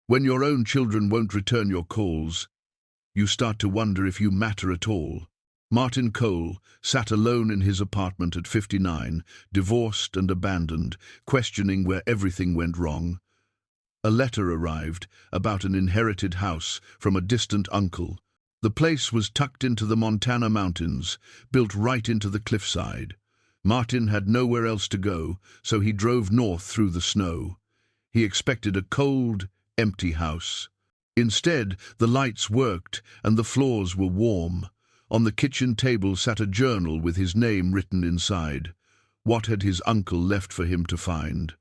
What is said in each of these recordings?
When your own children won't return your calls, you start to wonder if you matter at all. Martin Cole sat alone in his apartment at 59, divorced and abandoned, questioning where everything went wrong. A letter arrived about an inherited house from a distant uncle. The place was tucked into the Montana mountains, built right into the cliffside. Martin had nowhere else to go, so he drove north through the snow. He expected a cold, empty house. Instead, the lights worked and the floors were warm. On the kitchen table sat a journal with his name written inside. What had his uncle left for him to find?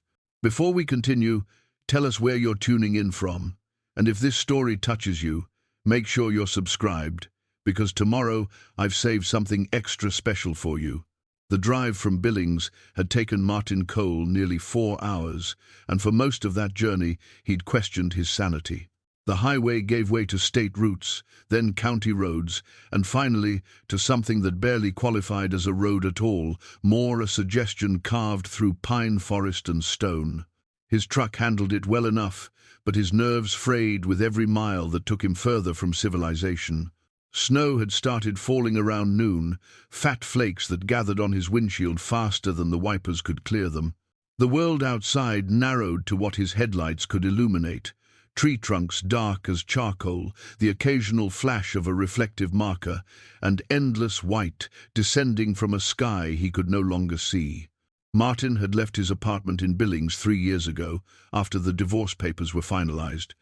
Before we continue, tell us where you're tuning in from. And if this story touches you, make sure you're subscribed, because tomorrow I've saved something extra special for you. The drive from Billings had taken Martin Cole nearly 4 hours, and for most of that journey he'd questioned his sanity. The highway gave way to state routes, then county roads, and finally to something that barely qualified as a road at all, more a suggestion carved through pine forest and stone. His truck handled it well enough, but his nerves frayed with every mile that took him further from civilization. Snow had started falling around noon, fat flakes that gathered on his windshield faster than the wipers could clear them. The world outside narrowed to what his headlights could illuminate. Tree trunks dark as charcoal, the occasional flash of a reflective marker, and endless white descending from a sky he could no longer see. Martin had left his apartment in Billings 3 years ago, after the divorce papers were finalized.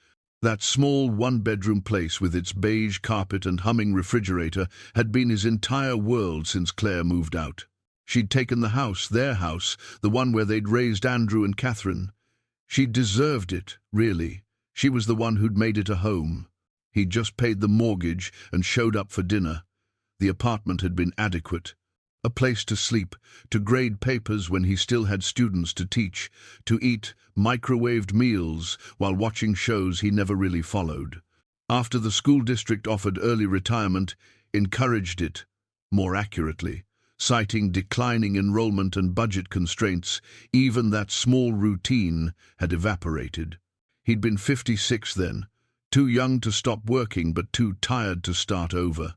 That small one-bedroom place with its beige carpet and humming refrigerator had been his entire world since Claire moved out. She'd taken the house, their house, the one where they'd raised Andrew and Catherine. She'd deserved it, really. She was the one who'd made it a home. He'd just paid the mortgage and showed up for dinner. The apartment had been adequate. A place to sleep, to grade papers when he still had students to teach, to eat microwaved meals while watching shows he never really followed. After the school district offered early retirement, encouraged it, more accurately, citing declining enrollment and budget constraints, even that small routine had evaporated. He'd been 56 then, too young to stop working but too tired to start over.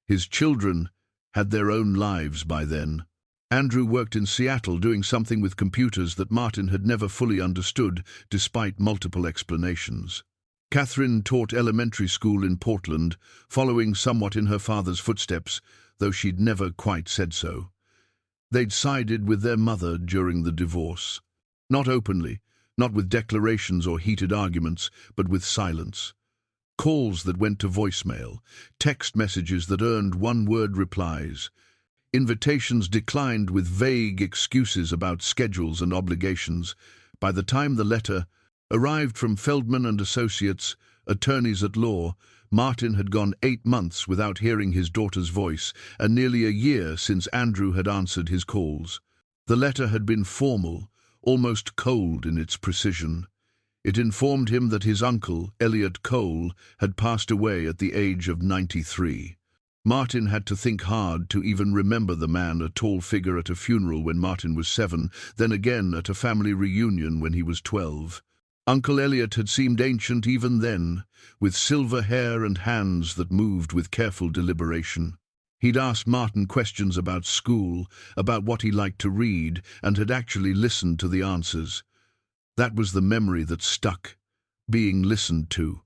His children had their own lives by then. Andrew worked in Seattle doing something with computers that Martin had never fully understood, despite multiple explanations. Catherine taught elementary school in Portland, following somewhat in her father's footsteps, though she'd never quite said so. They'd sided with their mother during the divorce. Not openly, not with declarations or heated arguments, but with silence. Calls that went to voicemail, text messages that earned one-word replies, invitations declined with vague excuses about schedules and obligations. By the time the letter arrived from Feldman and Associates, attorneys at law, Martin had gone 8 months without hearing his daughter's voice, and nearly a year since Andrew had answered his calls. The letter had been formal, almost cold in its precision. It informed him that his uncle, Elliot Cole, had passed away at the age of 93. Martin had to think hard to even remember the man, a tall figure at a funeral when Martin was 7, then again at a family reunion when he was 12. Uncle Elliot had seemed ancient even then, with silver hair and hands that moved with careful deliberation. He'd asked Martin questions about school, about what he liked to read, and had actually listened to the answers. That was the memory that stuck, being listened to.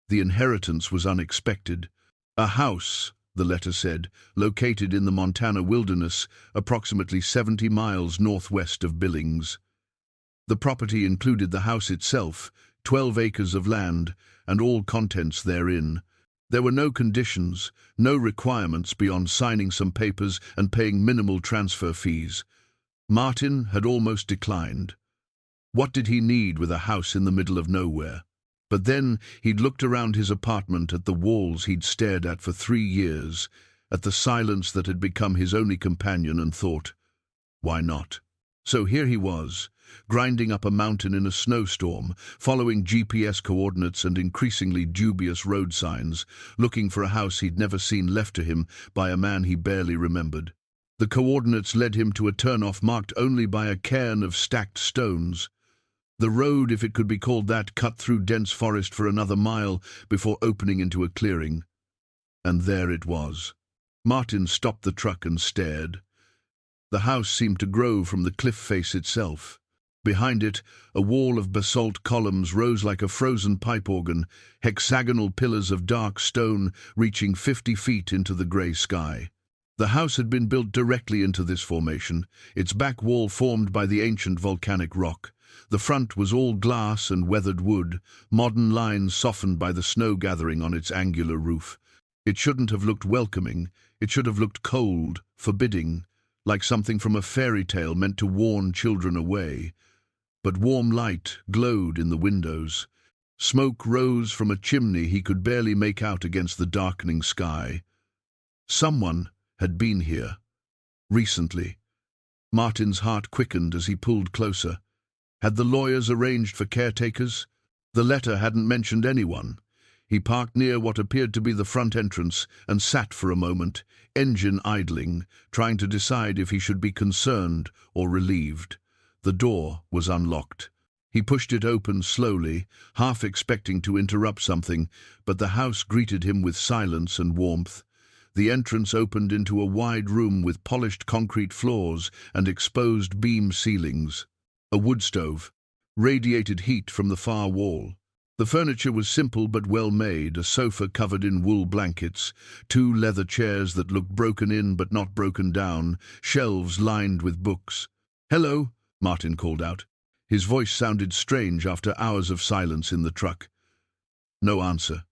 The inheritance was unexpected. A house, the letter said, located in the Montana wilderness, approximately 70 miles northwest of Billings. The property included the house itself, 12 acres of land, and all contents therein. There were no conditions, no requirements beyond signing some papers and paying minimal transfer fees. Martin had almost declined. What did he need with a house in the middle of nowhere? But then he'd looked around his apartment at the walls he'd stared at for 3 years, at the silence that had become his only companion, and thought, why not? So here he was, grinding up a mountain in a snowstorm, following GPS coordinates and increasingly dubious road signs, looking for a house he'd never seen left to him by a man he barely remembered. The coordinates led him to a turnoff marked only by a cairn of stacked stones. The road, if it could be called that, cut through dense forest for another mile before opening into a clearing. And there it was. Martin stopped the truck and stared. The house seemed to grow from the cliff face itself. Behind it, a wall of basalt columns rose like a frozen pipe organ, hexagonal pillars of dark stone reaching 50 feet into the grey sky. The house had been built directly into this formation, its back wall formed by the ancient volcanic rock. The front was all glass and weathered wood, modern lines softened by the snow gathering on its angular roof. It shouldn't have looked welcoming, it should have looked cold, forbidding, like something from a fairy tale meant to warn children away. But warm light glowed in the windows. Smoke rose from a chimney he could barely make out against the darkening sky. Someone had been here. Recently. Martin's heart quickened as he pulled closer. Had the lawyers arranged for caretakers? The letter hadn't mentioned anyone. He parked near what appeared to be the front entrance and sat for a moment, engine idling, trying to decide if he should be concerned or relieved. The door was unlocked. He pushed it open slowly, half expecting to interrupt something, but the house greeted him with silence and warmth. The entrance opened into a wide room with polished concrete floors and exposed beam ceilings. A wood stove radiated heat from the far wall. The furniture was simple but well made, a sofa covered in wool blankets, 2 leather chairs that looked broken in but not broken down, shelves lined with books. "Hello," Martin called out. His voice sounded strange after hours of silence in the truck. No answer.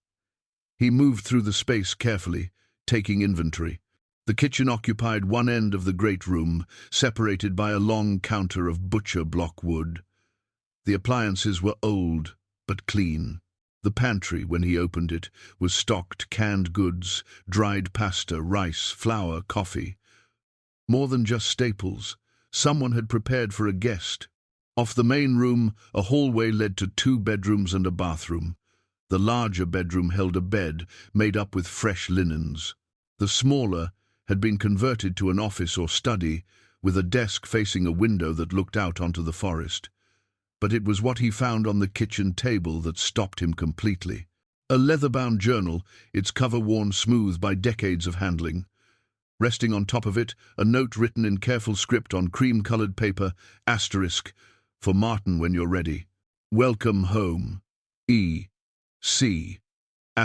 He moved through the space carefully, taking inventory. The kitchen occupied one end of the great room, separated by a long counter of butcher block wood. The appliances were old, but clean. The pantry, when he opened it, was stocked canned goods, dried pasta, rice, flour, coffee. More than just staples. Someone had prepared for a guest. Off the main room, a hallway led to 2 bedrooms and a bathroom. The larger bedroom held a bed made up with fresh linens. The smaller had been converted to an office or study, with a desk facing a window that looked out onto the forest. But it was what he found on the kitchen table that stopped him completely. A leather-bound journal, its cover worn smooth by decades of handling. Resting on top of it, a note written in careful script on cream-colored paper, *, for Martin when you're ready. Welcome home. E.C. *.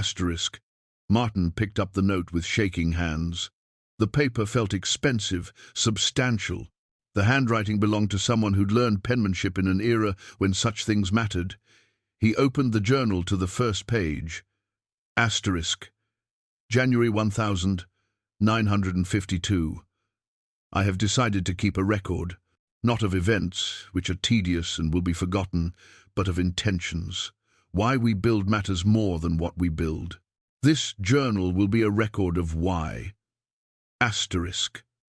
Martin picked up the note with shaking hands. The paper felt expensive, substantial. The handwriting belonged to someone who'd learned penmanship in an era when such things mattered. He opened the journal to the first page. *, January 1952. I have decided to keep a record, not of events, which are tedious and will be forgotten, but of intentions. Why we build matters more than what we build. This journal will be a record of why. *.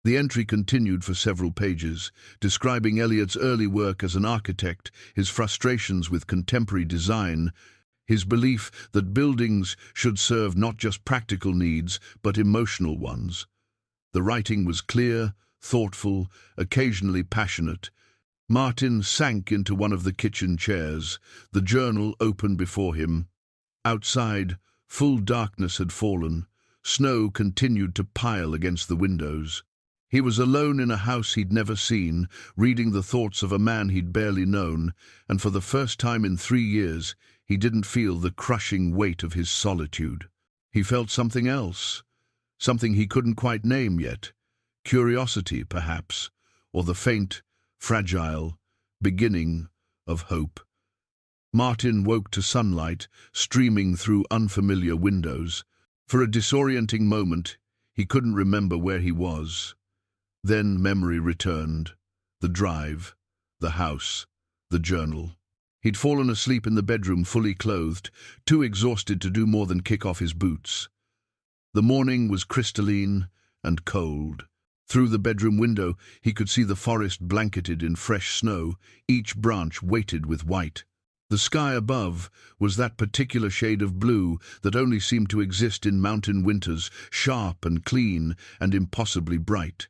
The entry continued for several pages, describing Eliot's early work as an architect, his frustrations with contemporary design, his belief that buildings should serve not just practical needs, but emotional ones. The writing was clear, thoughtful, occasionally passionate. Martin sank into one of the kitchen chairs, the journal open before him. Outside, full darkness had fallen. Snow continued to pile against the windows. He was alone in a house he'd never seen, reading the thoughts of a man he'd barely known, and for the first time in 3 years, he didn't feel the crushing weight of his solitude. He felt something else, something he couldn't quite name yet. Curiosity, perhaps, or the faint, fragile beginning of hope. Martin woke to sunlight streaming through unfamiliar windows. For a disorienting moment, he couldn't remember where he was. Then memory returned. The drive, the house, the journal. He'd fallen asleep in the bedroom fully clothed, too exhausted to do more than kick off his boots. The morning was crystalline and cold. Through the bedroom window, he could see the forest blanketed in fresh snow, each branch weighted with white. The sky above was that particular shade of blue that only seemed to exist in mountain winters, sharp and clean and impossibly bright.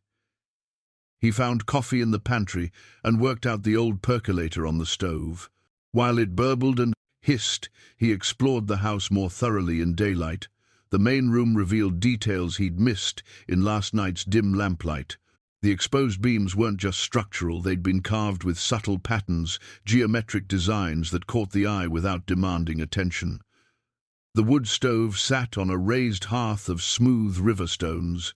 He found coffee in the pantry and worked out the old percolator on the stove. While it burbled and hissed, he explored the house more thoroughly in daylight. The main room revealed details he'd missed in last night's dim lamplight. The exposed beams weren't just structural, they'd been carved with subtle patterns, geometric designs that caught the eye without demanding attention. The wood stove sat on a raised hearth of smooth river stones.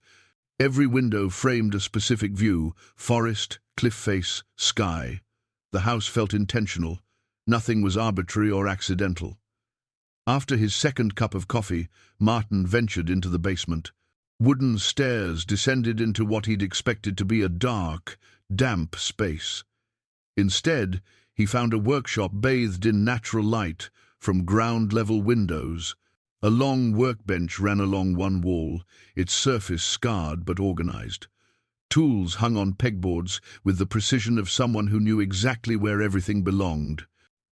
Every window framed a specific view: forest, cliff face, sky. The house felt intentional. Nothing was arbitrary or accidental. After his second cup of coffee, Martin ventured into the basement. Wooden stairs descended into what he'd expected to be a dark, damp space. Instead, he found a workshop bathed in natural light from ground-level windows. A long workbench ran along one wall, its surface scarred but organized. Tools hung on pegboards with the precision of someone who knew exactly where everything belonged.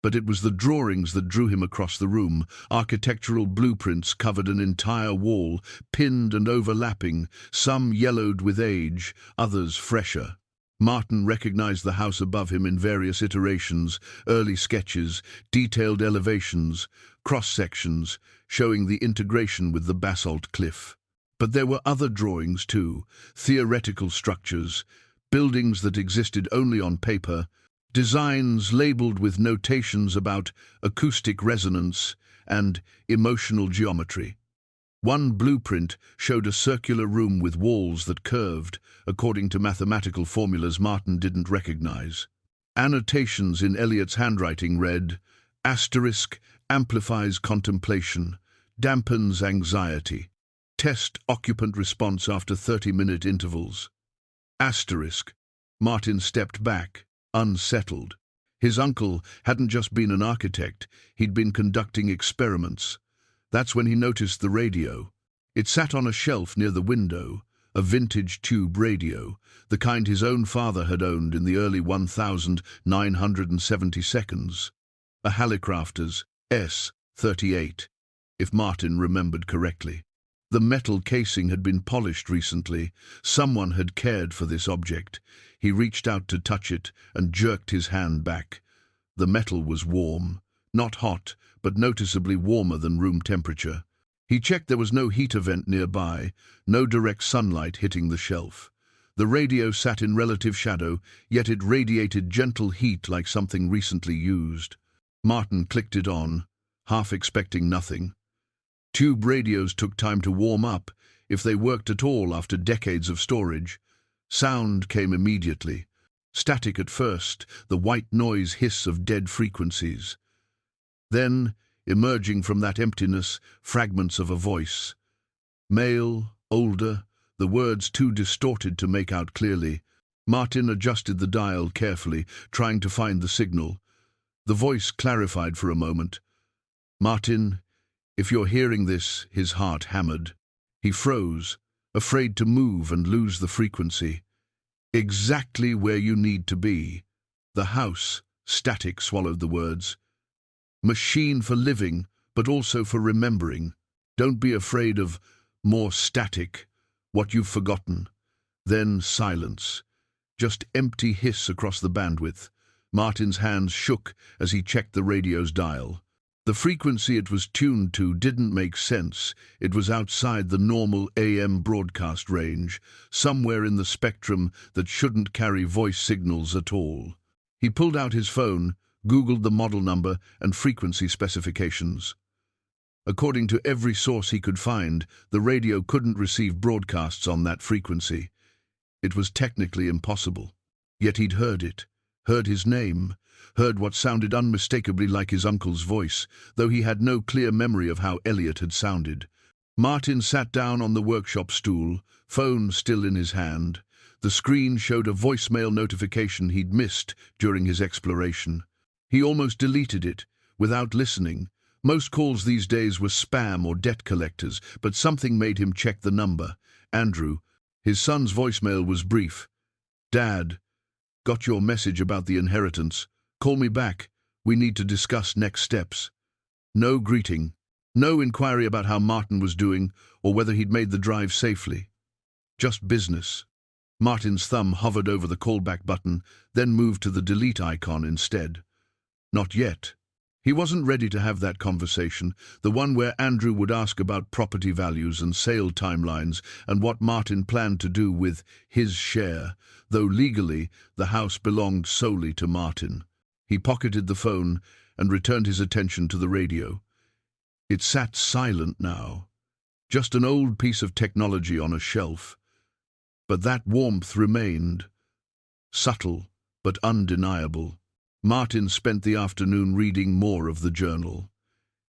But it was the drawings that drew him across the room. Architectural blueprints covered an entire wall, pinned and overlapping, some yellowed with age, others fresher. Martin recognized the house above him in various iterations: early sketches, detailed elevations, cross-sections, showing the integration with the basalt cliff. But there were other drawings too: theoretical structures, buildings that existed only on paper, designs labeled with notations about acoustic resonance and emotional geometry. One blueprint showed a circular room with walls that curved, according to mathematical formulas Martin didn't recognize. Annotations in Eliot's handwriting read, "Asterisk amplifies contemplation, dampens anxiety. Test occupant response after 30-minute intervals." Asterisk. Martin stepped back, unsettled. His uncle hadn't just been an architect, he'd been conducting experiments. That's when he noticed the radio. It sat on a shelf near the window, a vintage tube radio, the kind his own father had owned in the early 1972s. A Hallicrafters S-38, if Martin remembered correctly. The metal casing had been polished recently. Someone had cared for this object. He reached out to touch it and jerked his hand back. The metal was warm. Not hot, but noticeably warmer than room temperature. He checked there was no heater vent nearby, no direct sunlight hitting the shelf. The radio sat in relative shadow, yet it radiated gentle heat like something recently used. Martin clicked it on, half expecting nothing. Tube radios took time to warm up, if they worked at all after decades of storage. Sound came immediately. Static at first, the white noise hiss of dead frequencies. Then, emerging from that emptiness, fragments of a voice. Male, older, the words too distorted to make out clearly. Martin adjusted the dial carefully, trying to find the signal. The voice clarified for a moment. "Martin, if you're hearing this," his heart hammered. He froze, afraid to move and lose the frequency. "Exactly where you need to be." The house, static, swallowed the words. "Machine for living, but also for remembering. Don't be afraid of more static, what you've forgotten." Then silence. Just empty hiss across the bandwidth. Martin's hands shook as he checked the radio's dial. The frequency it was tuned to didn't make sense. It was outside the normal AM broadcast range, somewhere in the spectrum that shouldn't carry voice signals at all. He pulled out his phone, Googled the model number and frequency specifications. According to every source he could find, the radio couldn't receive broadcasts on that frequency. It was technically impossible. Yet he'd heard it, heard his name, heard what sounded unmistakably like his uncle's voice, though he had no clear memory of how Eliot had sounded. Martin sat down on the workshop stool, phone still in his hand. The screen showed a voicemail notification he'd missed during his exploration. He almost deleted it, without listening. Most calls these days were spam or debt collectors, but something made him check the number. Andrew. His son's voicemail was brief. "Dad, got your message about the inheritance. Call me back. We need to discuss next steps." No greeting. No inquiry about how Martin was doing or whether he'd made the drive safely. Just business. Martin's thumb hovered over the callback button, then moved to the delete icon instead. Not yet. He wasn't ready to have that conversation, the one where Andrew would ask about property values and sale timelines and what Martin planned to do with his share, though legally the house belonged solely to Martin. He pocketed the phone and returned his attention to the radio. It sat silent now, just an old piece of technology on a shelf. But that warmth remained, subtle but undeniable. Martin spent the afternoon reading more of the journal.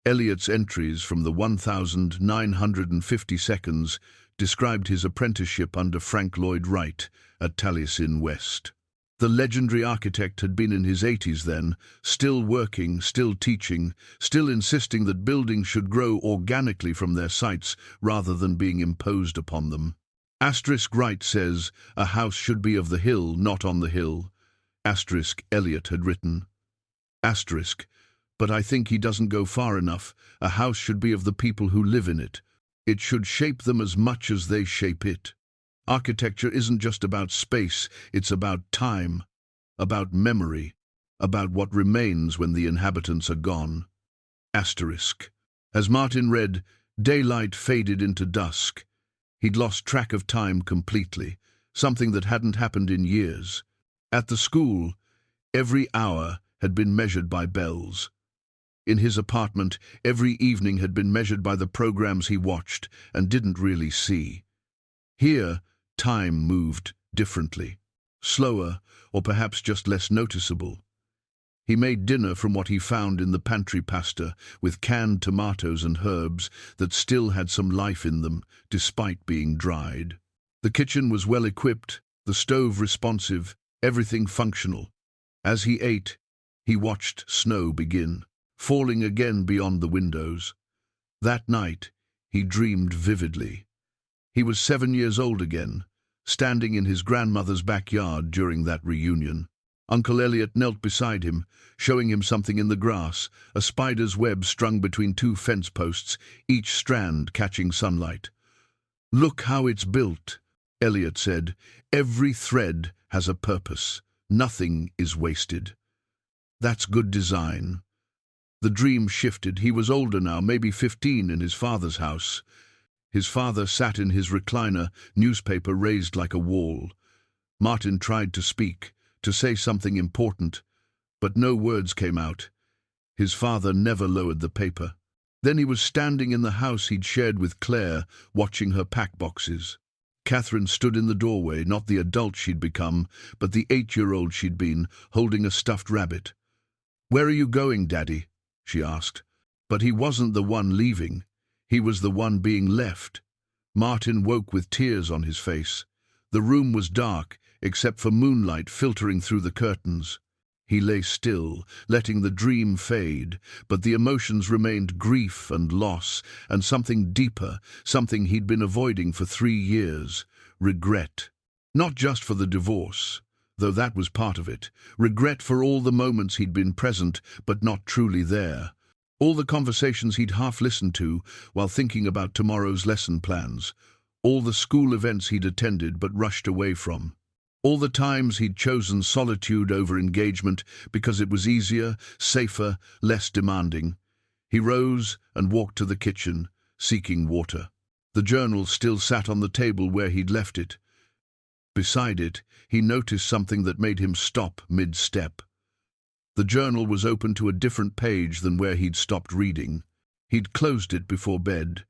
Elliot's entries from the 1,950 seconds described his apprenticeship under Frank Lloyd Wright at Taliesin West. The legendary architect had been in his 80s then, still working, still teaching, still insisting that buildings should grow organically from their sites rather than being imposed upon them. Wright says, "A house should be of the hill, not on the hill." Elliot had written. But I think he doesn't go far enough. A house should be of the people who live in it. It should shape them as much as they shape it. Architecture isn't just about space, it's about time, about memory, about what remains when the inhabitants are gone. As Martin read, daylight faded into dusk. He'd lost track of time completely, something that hadn't happened in years. At the school, every hour had been measured by bells. In his apartment, every evening had been measured by the programs he watched and didn't really see. Here, time moved differently, slower, or perhaps just less noticeable. He made dinner from what he found in the pantry pasta, with canned tomatoes and herbs that still had some life in them, despite being dried. The kitchen was well equipped, the stove responsive, everything functional. As he ate, he watched snow begin, falling again beyond the windows. That night, he dreamed vividly. He was 7 years old again, standing in his grandmother's backyard during that reunion. Uncle Elliot knelt beside him, showing him something in the grass, a spider's web strung between two fence posts, each strand catching sunlight. "Look how it's built," Elliot said. "Every thread has a purpose. Nothing is wasted." That's good design. The dream shifted. He was older now, maybe 15, in his father's house. His father sat in his recliner, newspaper raised like a wall. Martin tried to speak, to say something important, but no words came out. His father never lowered the paper. Then he was standing in the house he'd shared with Claire, watching her pack boxes. Catherine stood in the doorway, not the adult she'd become, but the 8-year-old she'd been, holding a stuffed rabbit. "Where are you going, Daddy?" she asked. But he wasn't the one leaving. He was the one being left. Martin woke with tears on his face. The room was dark, except for moonlight filtering through the curtains. He lay still, letting the dream fade, but the emotions remained grief and loss, and something deeper, something he'd been avoiding for 3 years, regret. Not just for the divorce, though that was part of it. Regret for all the moments he'd been present, but not truly there. All the conversations he'd half listened to while thinking about tomorrow's lesson plans. All the school events he'd attended but rushed away from. All the times he'd chosen solitude over engagement because it was easier, safer, less demanding. He rose and walked to the kitchen, seeking water. The journal still sat on the table where he'd left it. Beside it, he noticed something that made him stop mid-step. The journal was open to a different page than where he'd stopped reading. He'd closed it before bed.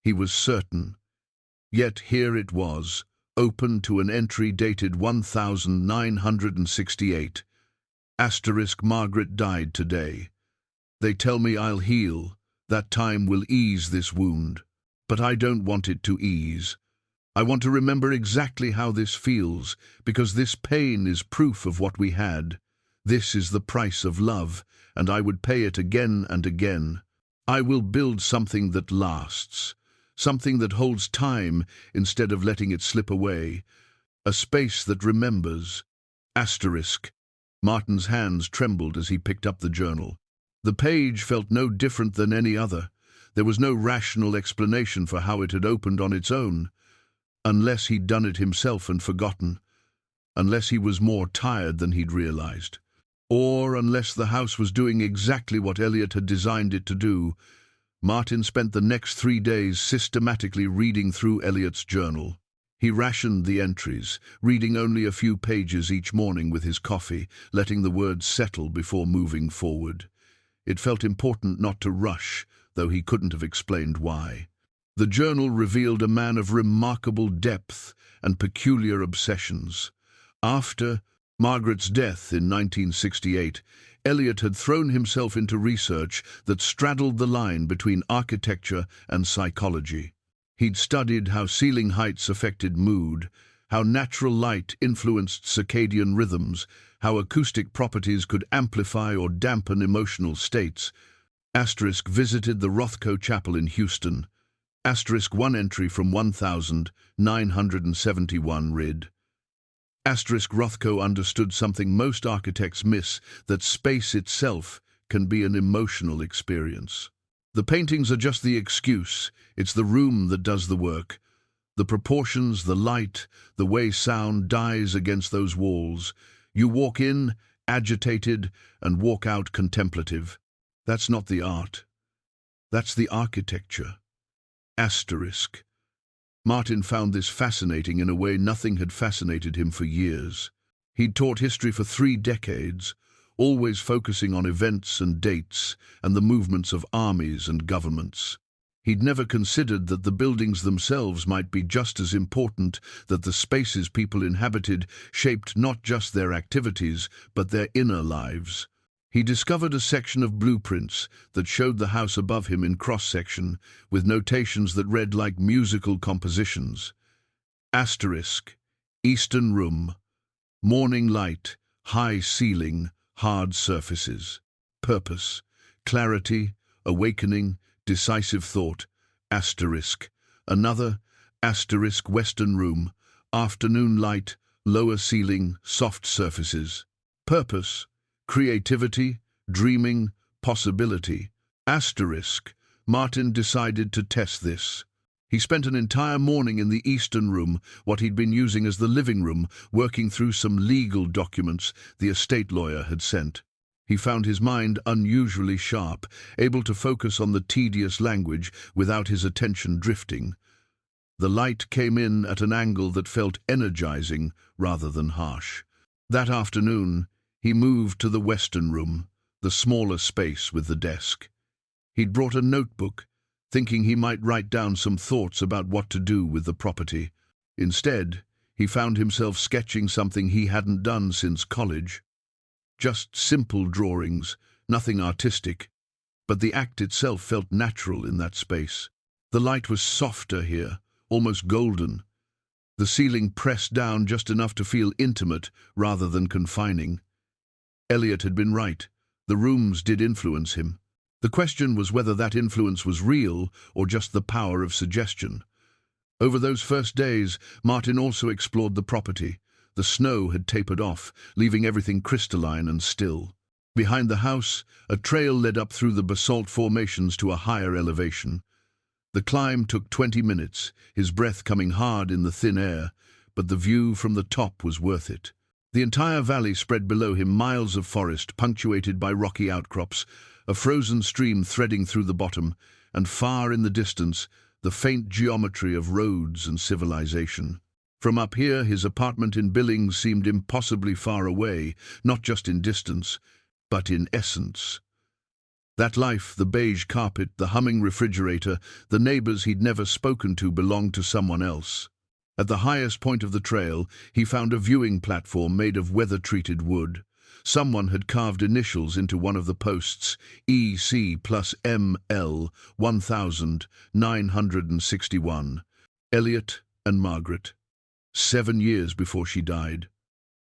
He was certain. Yet here it was, open to an entry dated 1968. Margaret died today. They tell me I'll heal. That time will ease this wound. But I don't want it to ease. I want to remember exactly how this feels, because this pain is proof of what we had. This is the price of love, and I would pay it again and again. I will build something that lasts, something that holds time instead of letting it slip away, a space that remembers. Martin's hands trembled as he picked up the journal. The page felt no different than any other. There was no rational explanation for how it had opened on its own, unless he'd done it himself and forgotten, unless he was more tired than he'd realized. Or, unless the house was doing exactly what Elliot had designed it to do, Martin spent the next 3 days systematically reading through Elliot's journal. He rationed the entries, reading only a few pages each morning with his coffee, letting the words settle before moving forward. It felt important not to rush, though he couldn't have explained why. The journal revealed a man of remarkable depth and peculiar obsessions. After Margaret's death in 1968, Elliot had thrown himself into research that straddled the line between architecture and psychology. He'd studied how ceiling heights affected mood, how natural light influenced circadian rhythms, how acoustic properties could amplify or dampen emotional states. Visited the Rothko Chapel in Houston. One entry from 1971 read, Rothko understood something most architects miss, that space itself can be an emotional experience. The paintings are just the excuse. It's the room that does the work. The proportions, the light, the way sound dies against those walls. You walk in, agitated, and walk out contemplative. That's not the art. That's the architecture. Martin found this fascinating in a way nothing had fascinated him for years. He'd taught history for 3 decades, always focusing on events and dates and the movements of armies and governments. He'd never considered that the buildings themselves might be just as important, that the spaces people inhabited shaped not just their activities, but their inner lives. He discovered a section of blueprints that showed the house above him in cross-section, with notations that read like musical compositions. Eastern room, morning light, high ceiling, hard surfaces. Purpose, clarity, awakening, decisive thought. Another, western room, afternoon light, lower ceiling, soft surfaces. Purpose, creativity, dreaming, possibility. Martin decided to test this. He spent an entire morning in the Eastern room, what he'd been using as the living room, working through some legal documents the estate lawyer had sent. He found his mind unusually sharp, able to focus on the tedious language without his attention drifting. The light came in at an angle that felt energizing rather than harsh. That afternoon, he moved to the Western room, the smaller space with the desk. He'd brought a notebook, thinking he might write down some thoughts about what to do with the property. Instead, he found himself sketching something he hadn't done since college. Just simple drawings, nothing artistic, but the act itself felt natural in that space. The light was softer here, almost golden. The ceiling pressed down just enough to feel intimate rather than confining. Elliot had been right. The rooms did influence him. The question was whether that influence was real or just the power of suggestion. Over those first days, Martin also explored the property. The snow had tapered off, leaving everything crystalline and still. Behind the house, a trail led up through the basalt formations to a higher elevation. The climb took 20 minutes, his breath coming hard in the thin air, but the view from the top was worth it. The entire valley spread below him, miles of forest punctuated by rocky outcrops, a frozen stream threading through the bottom, and far in the distance, the faint geometry of roads and civilization. From up here, his apartment in Billings seemed impossibly far away, not just in distance, but in essence. That life, the beige carpet, the humming refrigerator, the neighbors he'd never spoken to belonged to someone else. At the highest point of the trail, he found a viewing platform made of weather-treated wood. Someone had carved initials into one of the posts, EC plus ML 1961. Elliot and Margaret. 7 years before she died.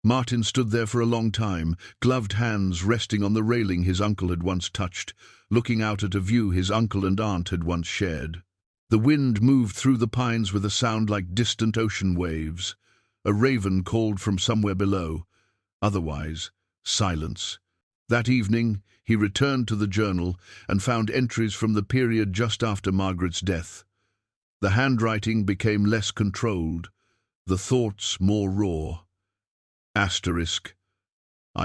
Martin stood there for a long time, gloved hands resting on the railing his uncle had once touched, looking out at a view his uncle and aunt had once shared. The wind moved through the pines with a sound like distant ocean waves. A raven called from somewhere below. Otherwise, silence. That evening, he returned to the journal and found entries from the period just after Margaret's death. The handwriting became less controlled, the thoughts more raw. I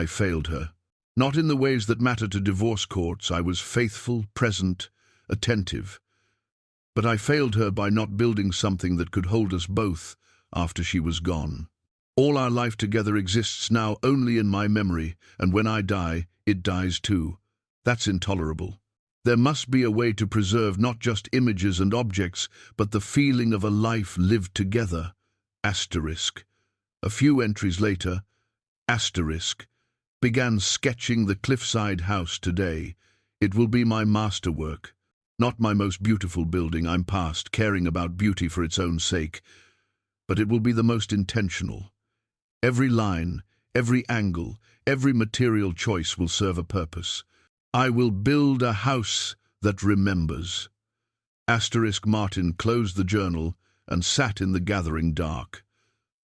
failed her. Not in the ways that matter to divorce courts. I was faithful, present, attentive. But I failed her by not building something that could hold us both after she was gone. All our life together exists now only in my memory, and when I die, it dies too. That's intolerable. There must be a way to preserve not just images and objects, but the feeling of a life lived together. Asterisk. A few entries later, asterisk, began sketching the cliffside house today. It will be my masterwork. Not my most beautiful building. I'm past caring about beauty for its own sake. But it will be the most intentional. Every line, every angle, every material choice will serve a purpose. I will build a house that remembers. Asterisk. Martin closed the journal and sat in the gathering dark.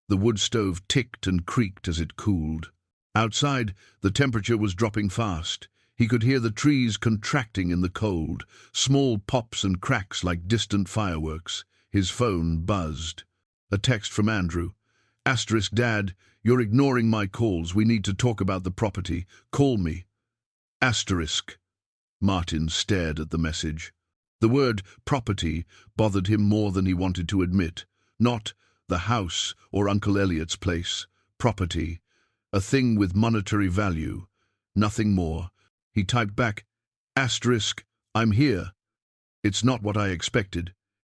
The wood stove ticked and creaked as it cooled. Outside, the temperature was dropping fast. He could hear the trees contracting in the cold, small pops and cracks like distant fireworks. His phone buzzed. A text from Andrew. Asterisk. Dad, you're ignoring my calls. We need to talk about the property. Call me. Asterisk. Martin stared at the message. The word property bothered him more than he wanted to admit. Not the house or Uncle Elliot's place. Property. A thing with monetary value. Nothing more. He typed back, asterisk. I'm here. It's not what I expected.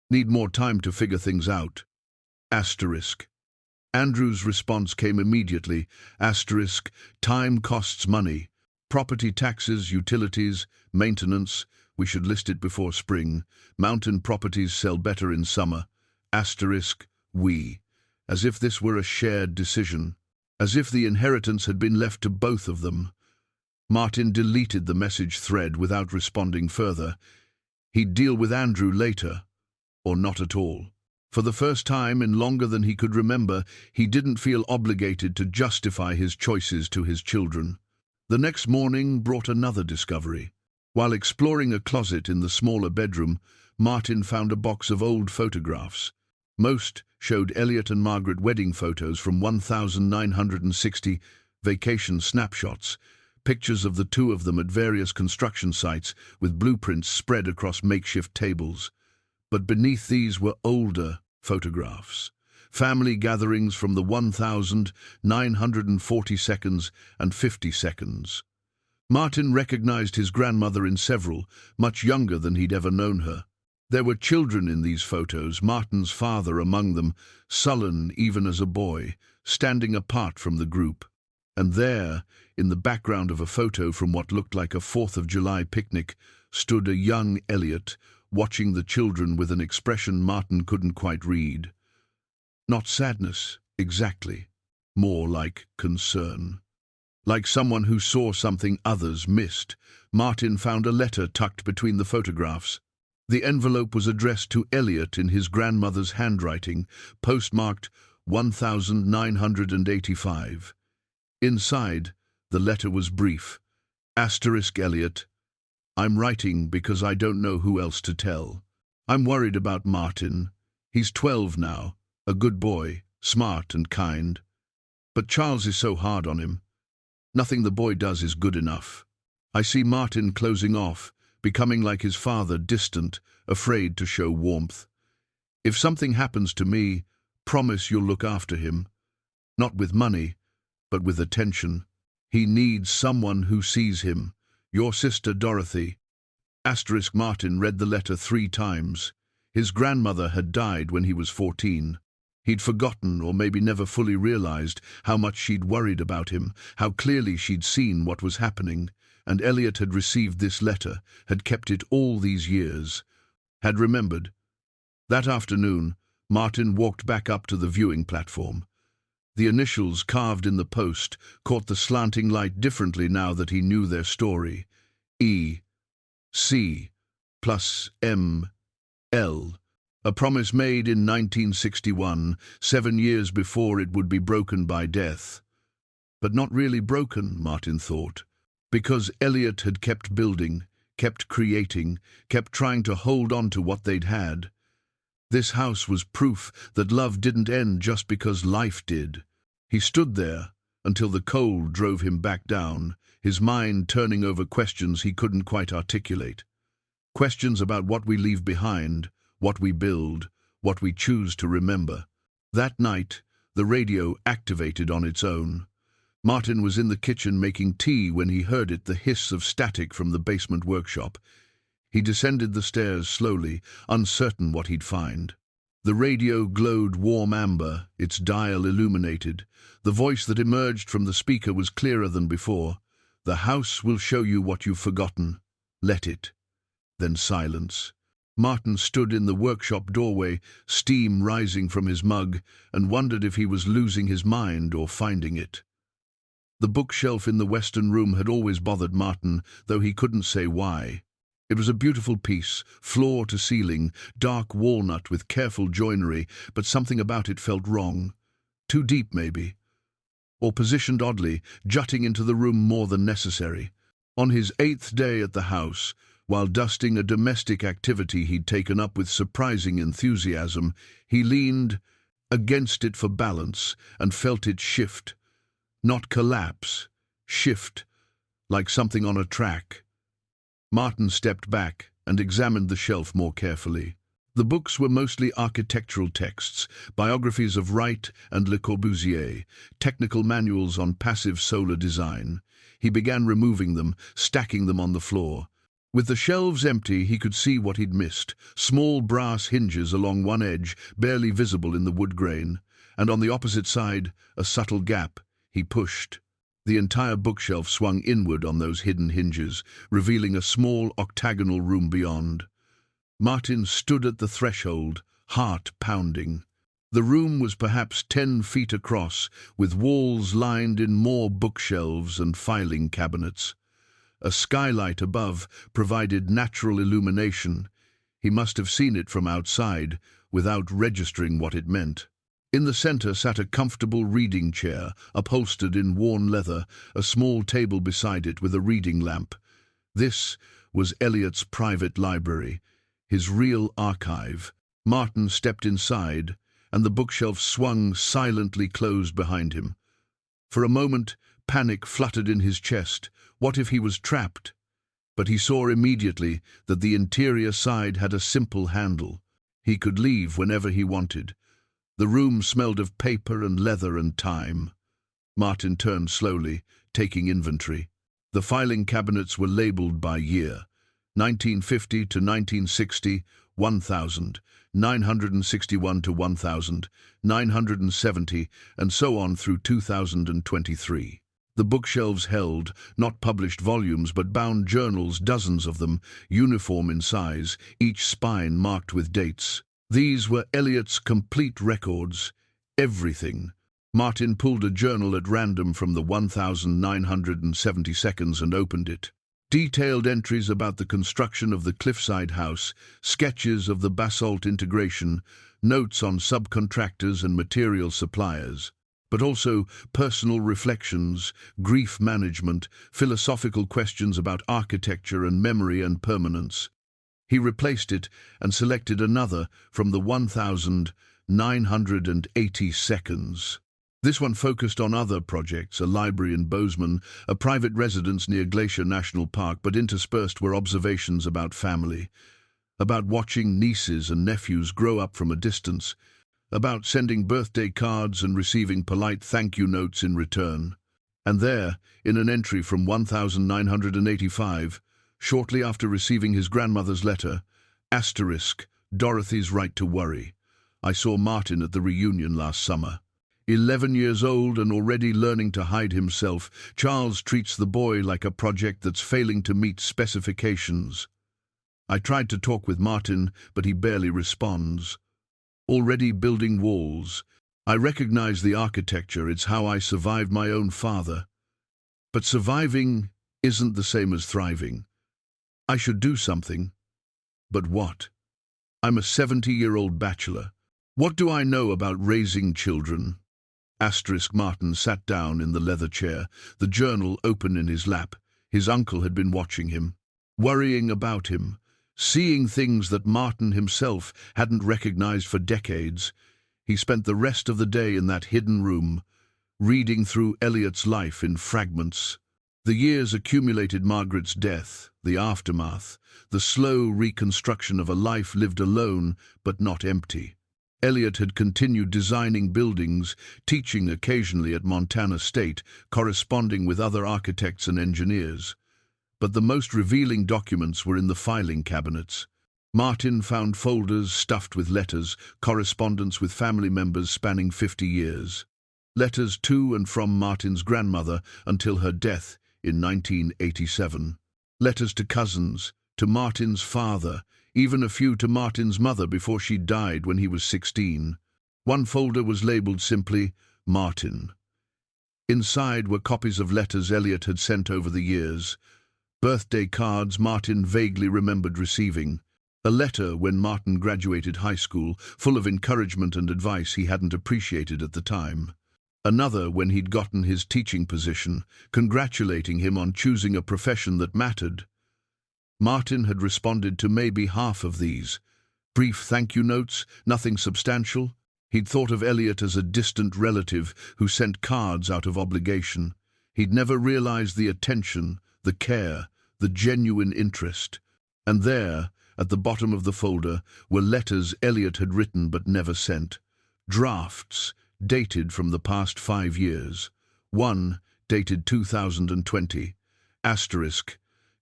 Need more time to figure things out. Asterisk. Andrew's response came immediately. Asterisk. Time costs money. Property taxes, utilities, maintenance. We should list it before spring. Mountain properties sell better in summer. Asterisk. We. As if this were a shared decision. As if the inheritance had been left to both of them. Martin deleted the message thread without responding further. He'd deal with Andrew later, or not at all. For the first time in longer than he could remember, he didn't feel obligated to justify his choices to his children. The next morning brought another discovery. While exploring a closet in the smaller bedroom, Martin found a box of old photographs. Most showed Elliot and Margaret wedding photos from 1960 vacation snapshots, pictures of the two of them at various construction sites with blueprints spread across makeshift tables. But beneath these were older photographs, family gatherings from the 1940s and 50s. Martin recognized his grandmother in several, much younger than he'd ever known her. There were children in these photos, Martin's father among them, sullen even as a boy, standing apart from the group. And there, in the background of a photo from what looked like a 4th of July picnic, stood a young Elliot, watching the children with an expression Martin couldn't quite read. Not sadness, exactly. More like concern. Like someone who saw something others missed, Martin found a letter tucked between the photographs. The envelope was addressed to Elliot in his grandmother's handwriting, postmarked 1985. Inside, the letter was brief. Asterisk. Elliot, I'm writing because I don't know who else to tell. I'm worried about Martin. He's 12 now, a good boy, smart and kind. But Charles is so hard on him. Nothing the boy does is good enough. I see Martin closing off, becoming like his father, distant, afraid to show warmth. If something happens to me, promise you'll look after him. Not with money, but with attention. He needs someone who sees him. Your sister Dorothy. Asterisk. Martin read the letter 3 times. His grandmother had died when he was 14. He'd forgotten, or maybe never fully realized, how much she'd worried about him, how clearly she'd seen what was happening. And Elliot had received this letter, had kept it all these years, had remembered. That afternoon, Martin walked back up to the viewing platform. The initials carved in the post caught the slanting light differently now that he knew their story. E. C. plus M. L. A promise made in 1961, 7 years before it would be broken by death. But not really broken, Martin thought. Because Elliot had kept building, kept creating, kept trying to hold on to what they'd had. This house was proof that love didn't end just because life did. He stood there until the cold drove him back down, his mind turning over questions he couldn't quite articulate. Questions about what we leave behind, what we build, what we choose to remember. That night, the radio activated on its own. Martin was in the kitchen making tea when he heard it, the hiss of static from the basement workshop. He descended the stairs slowly, uncertain what he'd find. The radio glowed warm amber, its dial illuminated. The voice that emerged from the speaker was clearer than before. "The house will show you what you've forgotten. Let it." Then silence. Martin stood in the workshop doorway, steam rising from his mug, and wondered if he was losing his mind or finding it. The bookshelf in the western room had always bothered Martin, though he couldn't say why. It was a beautiful piece, floor to ceiling, dark walnut with careful joinery, but something about it felt wrong. Too deep, maybe. Or positioned oddly, jutting into the room more than necessary. On his 8th day at the house, while dusting a domestic activity he'd taken up with surprising enthusiasm, he leaned against it for balance and felt it shift. Not collapse, shift, like something on a track. Martin stepped back and examined the shelf more carefully. The books were mostly architectural texts, biographies of Wright and Le Corbusier, technical manuals on passive solar design. He began removing them, stacking them on the floor. With the shelves empty, he could see what he'd missed, small brass hinges along one edge, barely visible in the wood grain, and on the opposite side, a subtle gap. He pushed. The entire bookshelf swung inward on those hidden hinges, revealing a small octagonal room beyond. Martin stood at the threshold, heart pounding. The room was perhaps 10 feet across, with walls lined in more bookshelves and filing cabinets. A skylight above provided natural illumination. He must have seen it from outside, without registering what it meant. In the center sat a comfortable reading chair, upholstered in worn leather, a small table beside it with a reading lamp. This was Eliot's private library, his real archive. Martin stepped inside, and the bookshelf swung silently closed behind him. For a moment, panic fluttered in his chest. What if he was trapped? But he saw immediately that the interior side had a simple handle. He could leave whenever he wanted. The room smelled of paper and leather and time. Martin turned slowly, taking inventory. The filing cabinets were labeled by year. 1950 to 1960, 1000, 961 to 1000, 970, and so on through 2023. The bookshelves held, not published volumes, but bound journals, dozens of them, uniform in size, each spine marked with dates. These were Eliot's complete records, everything. Martin pulled a journal at random from the 1970 seconds and opened it. Detailed entries about the construction of the cliffside house, sketches of the basalt integration, notes on subcontractors and material suppliers, but also personal reflections, grief management, philosophical questions about architecture and memory and permanence. He replaced it and selected another from the 1980 seconds. This one focused on other projects, a library in Bozeman, a private residence near Glacier National Park, but interspersed were observations about family, about watching nieces and nephews grow up from a distance, about sending birthday cards and receiving polite thank you notes in return. And there, in an entry from 1985, shortly after receiving his grandmother's letter, asterisk, Dorothy's right to worry. I saw Martin at the reunion last summer. 11 years old and already learning to hide himself, Charles treats the boy like a project that's failing to meet specifications. I tried to talk with Martin, but he barely responds. Already building walls. I recognize the architecture, it's how I survived my own father. But surviving isn't the same as thriving. I should do something. But what? I'm a 70-year-old bachelor. What do I know about raising children? Asterisk. Martin sat down in the leather chair, the journal open in his lap. His uncle had been watching him, worrying about him, seeing things that Martin himself hadn't recognized for decades. He spent the rest of the day in that hidden room, reading through Eliot's life in fragments. The years accumulated: Margaret's death, the aftermath, the slow reconstruction of a life lived alone but not empty. Elliot had continued designing buildings, teaching occasionally at Montana State, corresponding with other architects and engineers. But the most revealing documents were in the filing cabinets. Martin found folders stuffed with letters, correspondence with family members spanning 50 years. Letters to and from Martin's grandmother until her death in 1987. Letters to cousins, to Martin's father, even a few to Martin's mother before she died when he was 16. One folder was labeled simply, Martin. Inside were copies of letters Elliot had sent over the years. Birthday cards Martin vaguely remembered receiving. A letter when Martin graduated high school, full of encouragement and advice he hadn't appreciated at the time. Another when he'd gotten his teaching position, congratulating him on choosing a profession that mattered. Martin had responded to maybe half of these. Brief thank you notes, nothing substantial. He'd thought of Elliot as a distant relative who sent cards out of obligation. He'd never realized the attention, the care, the genuine interest. And there, at the bottom of the folder, were letters Elliot had written but never sent. Drafts, dated from the past 5 years. One, dated 2020. Asterisk.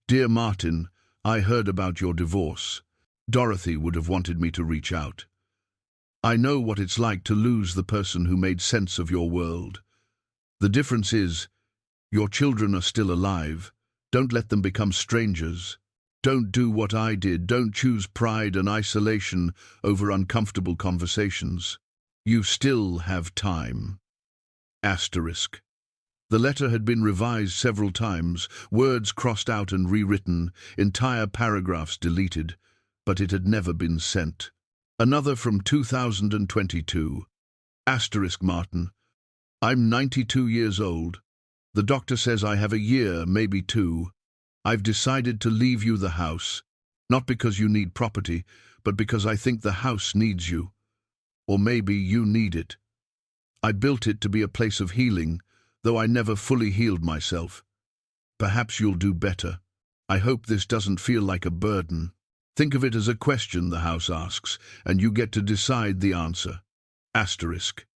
Dear Martin, I heard about your divorce. Dorothy would have wanted me to reach out. I know what it's like to lose the person who made sense of your world. The difference is, your children are still alive. Don't let them become strangers. Don't do what I did. Don't choose pride and isolation over uncomfortable conversations. You still have time. Asterisk. The letter had been revised several times, words crossed out and rewritten, entire paragraphs deleted, but it had never been sent. Another from 2022. Asterisk Martin. I'm 92 years old. The doctor says I have a year, maybe 2. I've decided to leave you the house, not because you need property, but because I think the house needs you. Or maybe you need it. I built it to be a place of healing, though I never fully healed myself. Perhaps you'll do better. I hope this doesn't feel like a burden. Think of it as a question the house asks, and you get to decide the answer. Asterisk.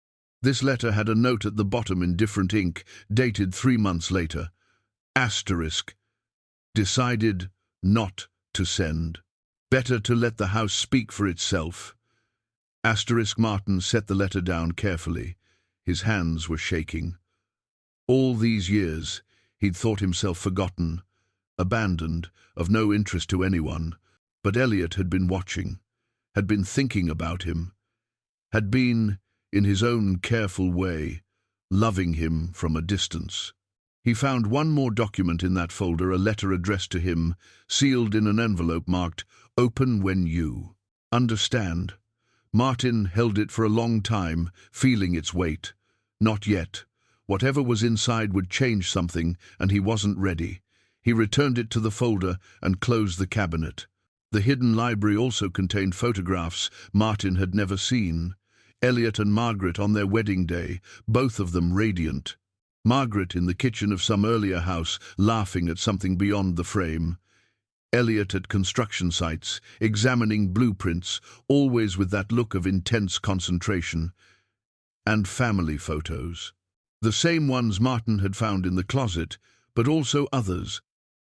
This letter had a note at the bottom in different ink, dated 3 months later. Asterisk. Decided not to send. Better to let the house speak for itself. Asterisk. Martin set the letter down carefully. His hands were shaking. All these years, he'd thought himself forgotten, abandoned, of no interest to anyone. But Elliot had been watching, had been thinking about him, had been, in his own careful way, loving him from a distance. He found one more document in that folder, a letter addressed to him, sealed in an envelope marked, Open when you understand. Martin held it for a long time, feeling its weight. Not yet. Whatever was inside would change something, and he wasn't ready. He returned it to the folder and closed the cabinet. The hidden library also contained photographs Martin had never seen. Elliot and Margaret on their wedding day, both of them radiant. Margaret in the kitchen of some earlier house, laughing at something beyond the frame. Elliot at construction sites, examining blueprints, always with that look of intense concentration. And family photos. The same ones Martin had found in the closet, but also others.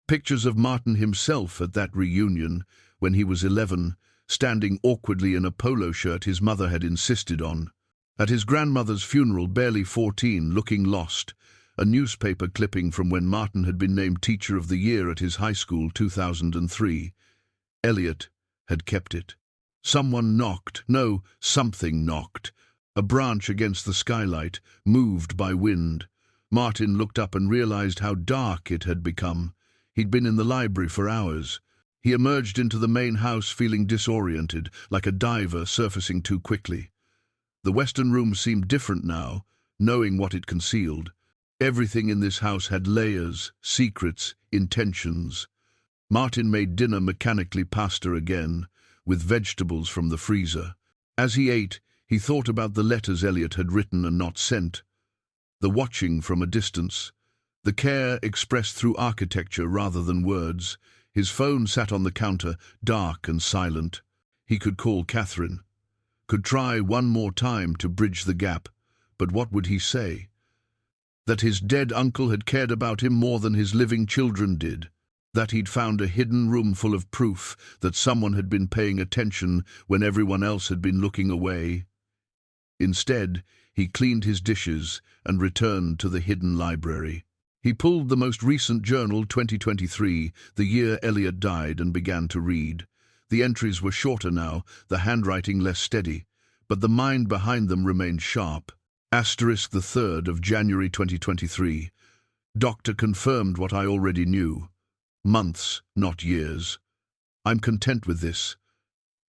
Pictures of Martin himself at that reunion, when he was 11, standing awkwardly in a polo shirt his mother had insisted on. At his grandmother's funeral, barely 14, looking lost. A newspaper clipping from when Martin had been named Teacher of the Year at his high school, 2003. Elliot had kept it. Someone knocked. No, something knocked. A branch against the skylight, moved by wind. Martin looked up and realized how dark it had become. He'd been in the library for hours. He emerged into the main house feeling disoriented, like a diver surfacing too quickly. The western room seemed different now, knowing what it concealed. Everything in this house had layers, secrets, intentions. Martin made dinner mechanically, pasta again, with vegetables from the freezer. As he ate, he thought about the letters Elliot had written and not sent. The watching from a distance, The care expressed through architecture rather than words. His phone sat on the counter, dark and silent. He could call Catherine, could try one more time to bridge the gap, but what would he say? That his dead uncle had cared about him more than his living children did. That he'd found a hidden room full of proof that someone had been paying attention when everyone else had been looking away. Instead, he cleaned his dishes and returned to the hidden library. He pulled the most recent journal, 2023, the year Elliot died, and began to read. The entries were shorter now, the handwriting less steady, but the mind behind them remained sharp. Asterisk the 3rd of January 2023. Doctor confirmed what I already knew. Months, not years. I'm content with this.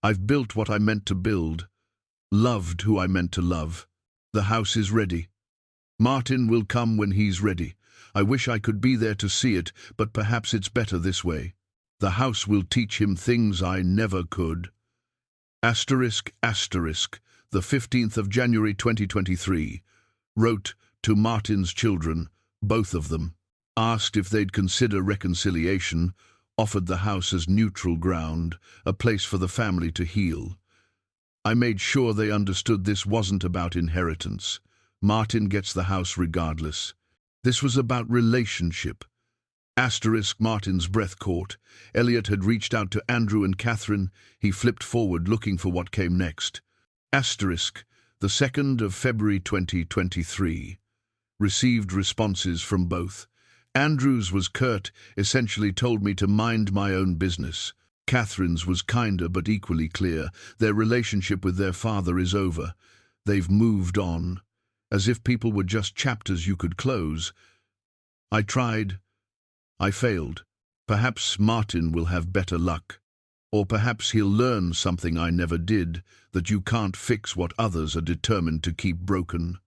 I've built what I meant to build, loved who I meant to love. The house is ready. Martin will come when he's ready. I wish I could be there to see it, but perhaps it's better this way. The house will teach him things I never could. Asterisk, the 15th of January 2023. Wrote to Martin's children, both of them. Asked if they'd consider reconciliation, offered the house as neutral ground, a place for the family to heal. I made sure they understood this wasn't about inheritance. Martin gets the house regardless. This was about relationship. Asterisk, Martin's breath caught. Elliot had reached out to Andrew and Catherine. He flipped forward, looking for what came next. Asterisk, the 2nd of February 2023. Received responses from both. Andrew's was curt, essentially told me to mind my own business. Catherine's was kinder but equally clear. Their relationship with their father is over. They've moved on. As if people were just chapters you could close. I tried. I failed. Perhaps Martin will have better luck. Or perhaps he'll learn something I never did, that you can't fix what others are determined to keep broken.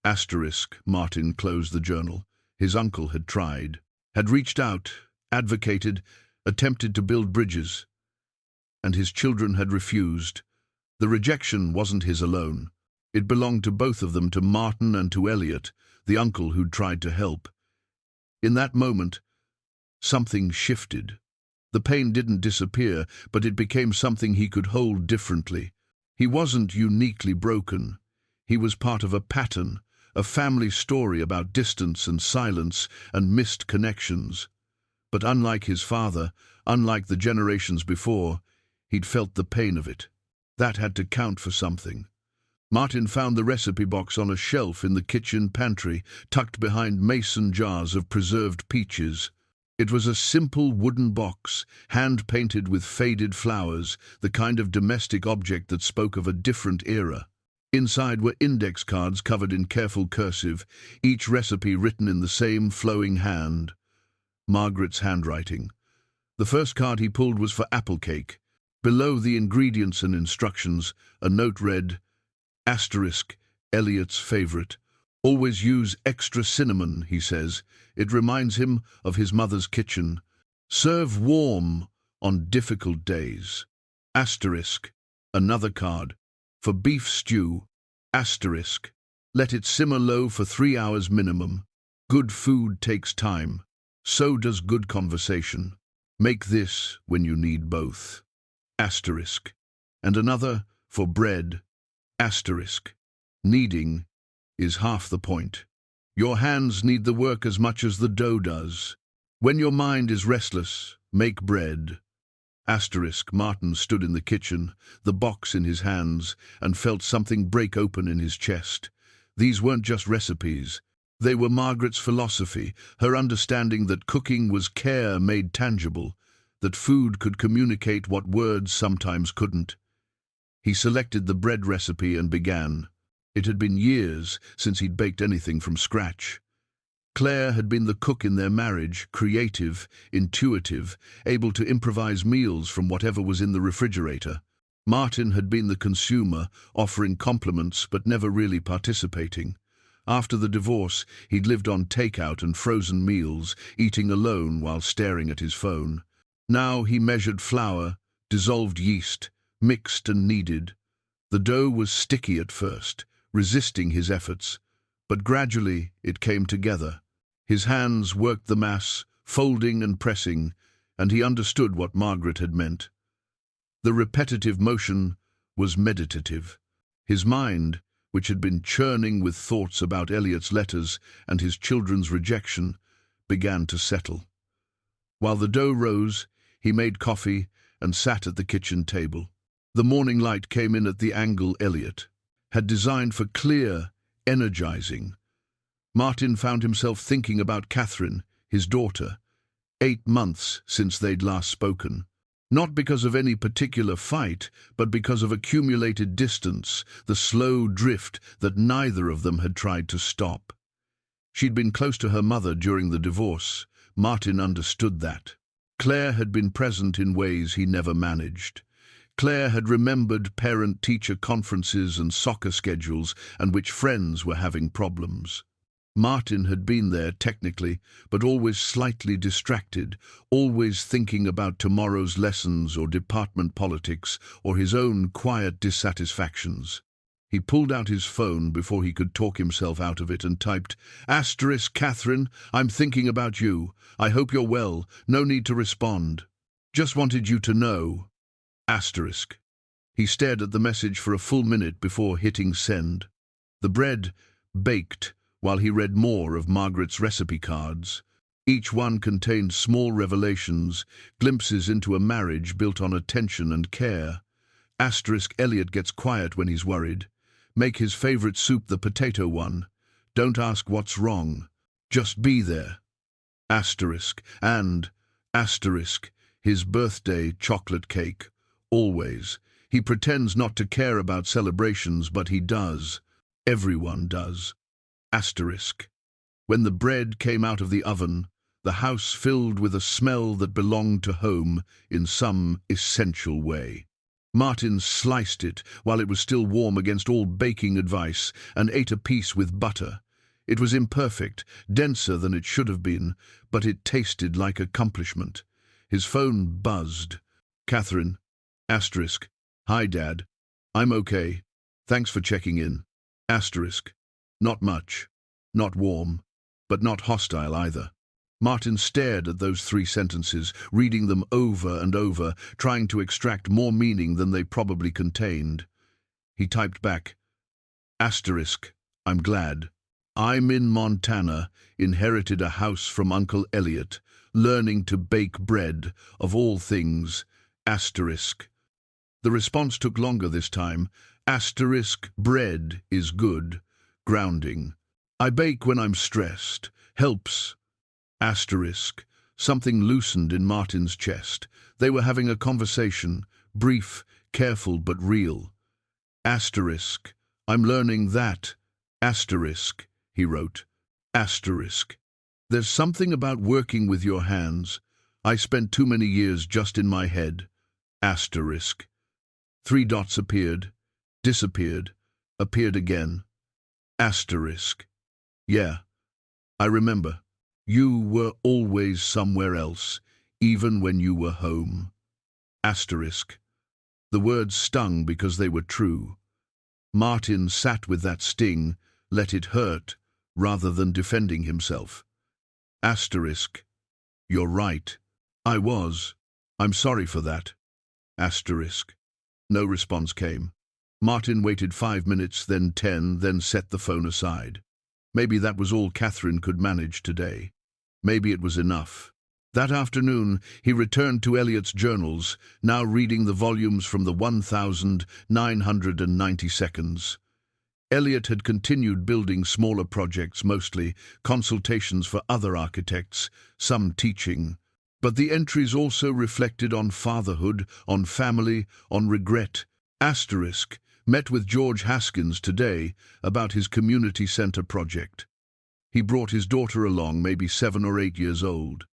Asterisk, Martin closed the journal. His uncle had tried, had reached out, advocated, attempted to build bridges. And his children had refused. The rejection wasn't his alone. It belonged to both of them, to Martin and to Elliot, the uncle who'd tried to help. In that moment, something shifted. The pain didn't disappear, but it became something he could hold differently. He wasn't uniquely broken. He was part of a pattern, a family story about distance and silence and missed connections. But unlike his father, unlike the generations before, he'd felt the pain of it. That had to count for something. Martin found the recipe box on a shelf in the kitchen pantry, tucked behind mason jars of preserved peaches. It was a simple wooden box, hand-painted with faded flowers, the kind of domestic object that spoke of a different era. Inside were index cards covered in careful cursive, each recipe written in the same flowing hand. Margaret's handwriting. The first card he pulled was for apple cake. Below the ingredients and instructions, a note read, Asterisk, Elliot's favorite. Always use extra cinnamon, he says. It reminds him of his mother's kitchen. Serve warm on difficult days. Asterisk, another card. For beef stew. Asterisk, let it simmer low for 3 hours minimum. Good food takes time. So does good conversation. Make this when you need both. Asterisk. And another for bread. Asterisk. Kneading is half the point. Your hands need the work as much as the dough does. When your mind is restless, make bread. Asterisk. Martin stood in the kitchen, the box in his hands, and felt something break open in his chest. These weren't just recipes. They were Margaret's philosophy, her understanding that cooking was care made tangible, that food could communicate what words sometimes couldn't. He selected the bread recipe and began. It had been years since he'd baked anything from scratch. Claire had been the cook in their marriage, creative, intuitive, able to improvise meals from whatever was in the refrigerator. Martin had been the consumer, offering compliments but never really participating. After the divorce, he'd lived on takeout and frozen meals, eating alone while staring at his phone. Now he measured flour, dissolved yeast, mixed and kneaded. The dough was sticky at first, resisting his efforts, but gradually it came together. His hands worked the mass, folding and pressing, and he understood what Margaret had meant. The repetitive motion was meditative. His mind, which had been churning with thoughts about Elliot's letters and his children's rejection, began to settle. While the dough rose, he made coffee and sat at the kitchen table. The morning light came in at the angle Elliot had designed for clear, energizing. Martin found himself thinking about Catherine, his daughter, 8 months since they'd last spoken. Not because of any particular fight, but because of accumulated distance, the slow drift that neither of them had tried to stop. She'd been close to her mother during the divorce. Martin understood that. Claire had been present in ways he never managed. Claire had remembered parent-teacher conferences and soccer schedules and which friends were having problems. Martin had been there technically, but always slightly distracted, always thinking about tomorrow's lessons or department politics or his own quiet dissatisfactions. He pulled out his phone before he could talk himself out of it and typed, "Catherine, I'm thinking about you. I hope you're well. No need to respond. Just wanted you to know. Asterisk." He stared at the message for a full minute before hitting send. The bread baked while he read more of Margaret's recipe cards. Each one contained small revelations, glimpses into a marriage built on attention and care. Elliot gets quiet when he's worried. Make his favorite soup the potato one. Don't ask what's wrong. Just be there. And his birthday chocolate cake. Always. He pretends not to care about celebrations, but he does. Everyone does. When the bread came out of the oven, the house filled with a smell that belonged to home in some essential way. Martin sliced it while it was still warm against all baking advice and ate a piece with butter. It was imperfect, denser than it should have been, but it tasted like accomplishment. His phone buzzed. "Catherine, hi Dad. I'm okay. Thanks for checking in. Not much. Not warm, but not hostile either." Martin stared at those 3 sentences, reading them over and over, trying to extract more meaning than they probably contained. He typed back, "I'm glad. I'm in Montana, inherited a house from Uncle Elliot, learning to bake bread, of all things, The response took longer this time. "Bread is good. Grounding. I bake when I'm stressed. Helps. Something loosened in Martin's chest. They were having a conversation, brief, careful but real. "I'm learning that. He wrote. "There's something about working with your hands. I spent too many years just in my head. 3 dots appeared, disappeared, appeared again. "Yeah, I remember. You were always somewhere else, even when you were home." The words stung because they were true. Martin sat with that sting, let it hurt, rather than defending himself. "You're right. I was. I'm sorry for that." No response came. Martin waited 5 minutes, then 10, then set the phone aside. Maybe that was all Catherine could manage today. Maybe it was enough. That afternoon, he returned to Elliot's journals, now reading the volumes from the 1990 seconds. Elliot had continued building smaller projects, mostly consultations for other architects, some teaching. But the entries also reflected on fatherhood, on family, on regret. Met with George Haskins today about his community center project. He brought his daughter along, maybe 7 or 8 years old.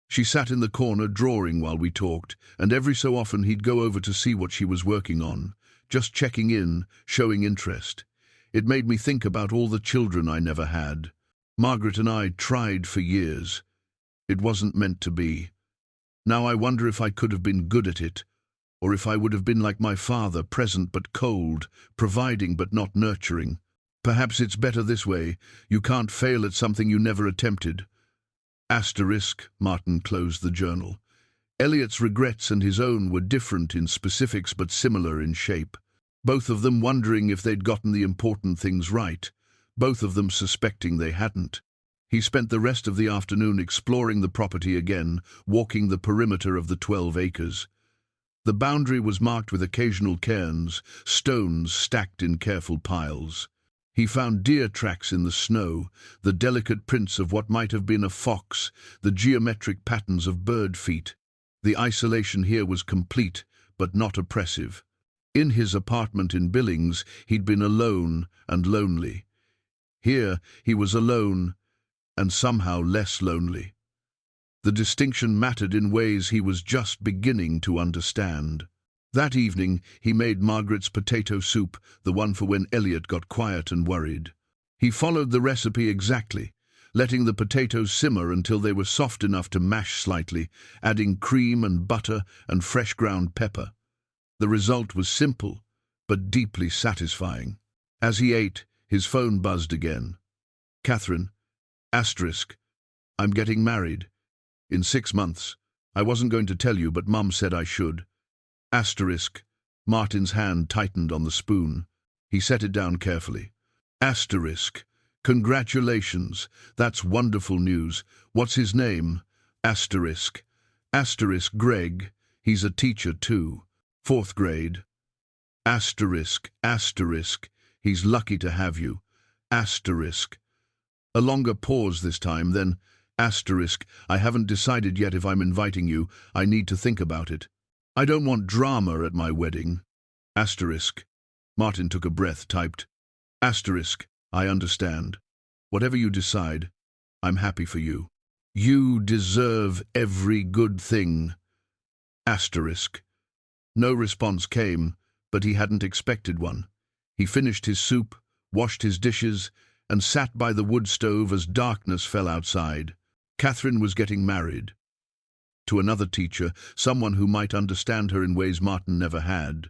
She sat in the corner drawing while we talked, and every so often he'd go over to see what she was working on, just checking in, showing interest. It made me think about all the children I never had. Margaret and I tried for years. It wasn't meant to be. Now I wonder if I could have been good at it, or if I would have been like my father, present but cold, providing but not nurturing. Perhaps it's better this way. You can't fail at something you never attempted. Asterisk, Martin closed the journal. Elliot's regrets and his own were different in specifics but similar in shape. Both of them wondering if they'd gotten the important things right. Both of them suspecting they hadn't. He spent the rest of the afternoon exploring the property again, walking the perimeter of the 12 acres. The boundary was marked with occasional cairns, stones stacked in careful piles. He found deer tracks in the snow, the delicate prints of what might have been a fox, the geometric patterns of bird feet. The isolation here was complete, but not oppressive. In his apartment in Billings, he'd been alone and lonely. Here, he was alone, and somehow less lonely. The distinction mattered in ways he was just beginning to understand. That evening, he made Margaret's potato soup, the one for when Elliot got quiet and worried. He followed the recipe exactly, letting the potatoes simmer until they were soft enough to mash slightly, adding cream and butter and fresh ground pepper. The result was simple, but deeply satisfying. As he ate, his phone buzzed again. Catherine, asterisk, I'm getting married. In 6 months. I wasn't going to tell you, but Mum said I should. Asterisk. Martin's hand tightened on the spoon. He set it down carefully. Asterisk. Congratulations. That's wonderful news. What's his name? Asterisk. Asterisk Greg. He's a teacher too. 4th grade. Asterisk. Asterisk. He's lucky to have you. Asterisk. A longer pause this time, then asterisk. I haven't decided yet if I'm inviting you. I need to think about it. I don't want drama at my wedding. Asterisk. Martin took a breath, typed. Asterisk. I understand. Whatever you decide, I'm happy for you. You deserve every good thing. Asterisk. No response came, but he hadn't expected one. He finished his soup, washed his dishes, and sat by the wood stove as darkness fell outside. Catherine was getting married. To another teacher, someone who might understand her in ways Martin never had.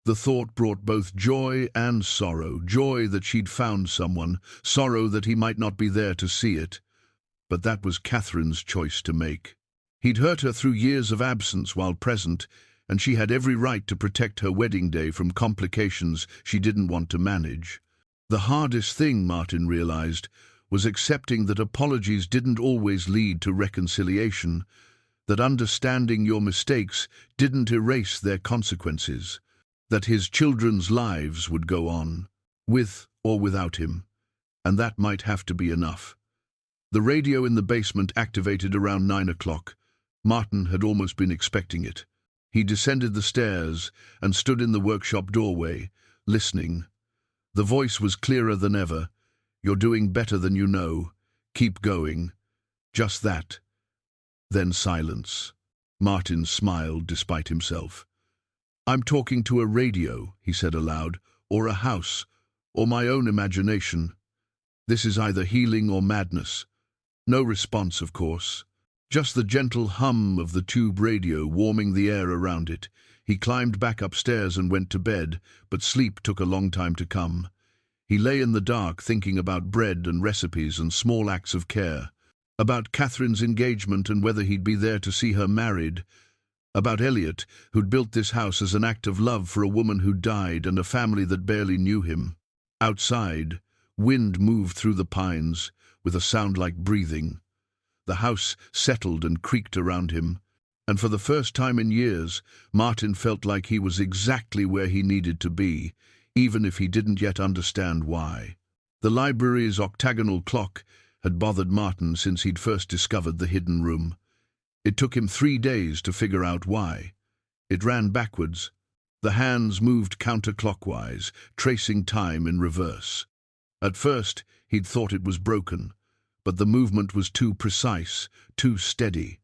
The thought brought both joy and sorrow. Joy that she'd found someone, sorrow that he might not be there to see it. But that was Catherine's choice to make. He'd hurt her through years of absence while present, and she had every right to protect her wedding day from complications she didn't want to manage. The hardest thing, Martin realized, was accepting that apologies didn't always lead to reconciliation, that understanding your mistakes didn't erase their consequences, that his children's lives would go on, with or without him, and that might have to be enough. The radio in the basement activated around 9 o'clock. Martin had almost been expecting it. He descended the stairs and stood in the workshop doorway, listening. The voice was clearer than ever. You're doing better than you know. Keep going. Just that. Then silence. Martin smiled despite himself. I'm talking to a radio, he said aloud, or a house, or my own imagination. This is either healing or madness. No response, of course. Just the gentle hum of the tube radio warming the air around it. He climbed back upstairs and went to bed, but sleep took a long time to come. He lay in the dark thinking about bread and recipes and small acts of care, about Catherine's engagement and whether he'd be there to see her married, about Elliot, who'd built this house as an act of love for a woman who died and a family that barely knew him. Outside, wind moved through the pines with a sound like breathing. The house settled and creaked around him, and for the first time in years, Martin felt like he was exactly where he needed to be, even if he didn't yet understand why. The library's octagonal clock had bothered Martin since he'd first discovered the hidden room. It took him 3 days to figure out why. It ran backwards. The hands moved counterclockwise, tracing time in reverse. At first, he'd thought it was broken, but the movement was too precise, too steady.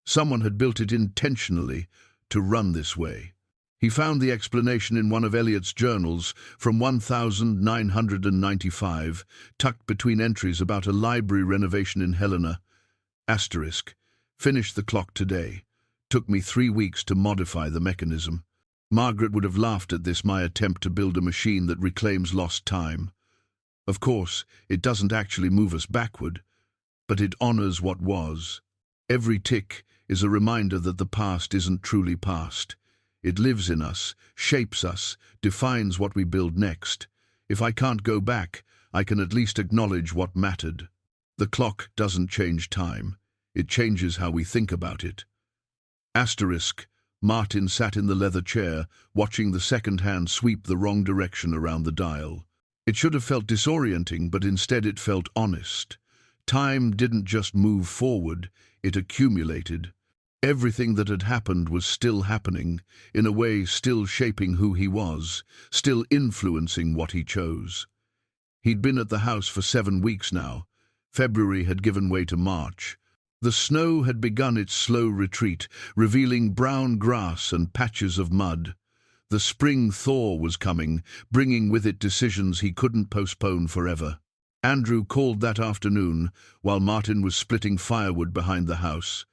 Someone had built it intentionally to run this way. He found the explanation in one of Elliot's journals from 1995, tucked between entries about a library renovation in Helena. Asterisk. Finished the clock today. Took me 3 weeks to modify the mechanism. Margaret would have laughed at this, my attempt to build a machine that reclaims lost time. Of course, it doesn't actually move us backward, but it honors what was. Every tick is a reminder that the past isn't truly past. It lives in us, shapes us, defines what we build next. If I can't go back, I can at least acknowledge what mattered. The clock doesn't change time. It changes how we think about it. Asterisk. Martin sat in the leather chair, watching the second hand sweep the wrong direction around the dial. It should have felt disorienting, but instead it felt honest. Time didn't just move forward, it accumulated. Everything that had happened was still happening, in a way still shaping who he was, still influencing what he chose. He'd been at the house for 7 weeks now. February had given way to March. The snow had begun its slow retreat, revealing brown grass and patches of mud. The spring thaw was coming, bringing with it decisions he couldn't postpone forever. Andrew called that afternoon, while Martin was splitting firewood behind the house.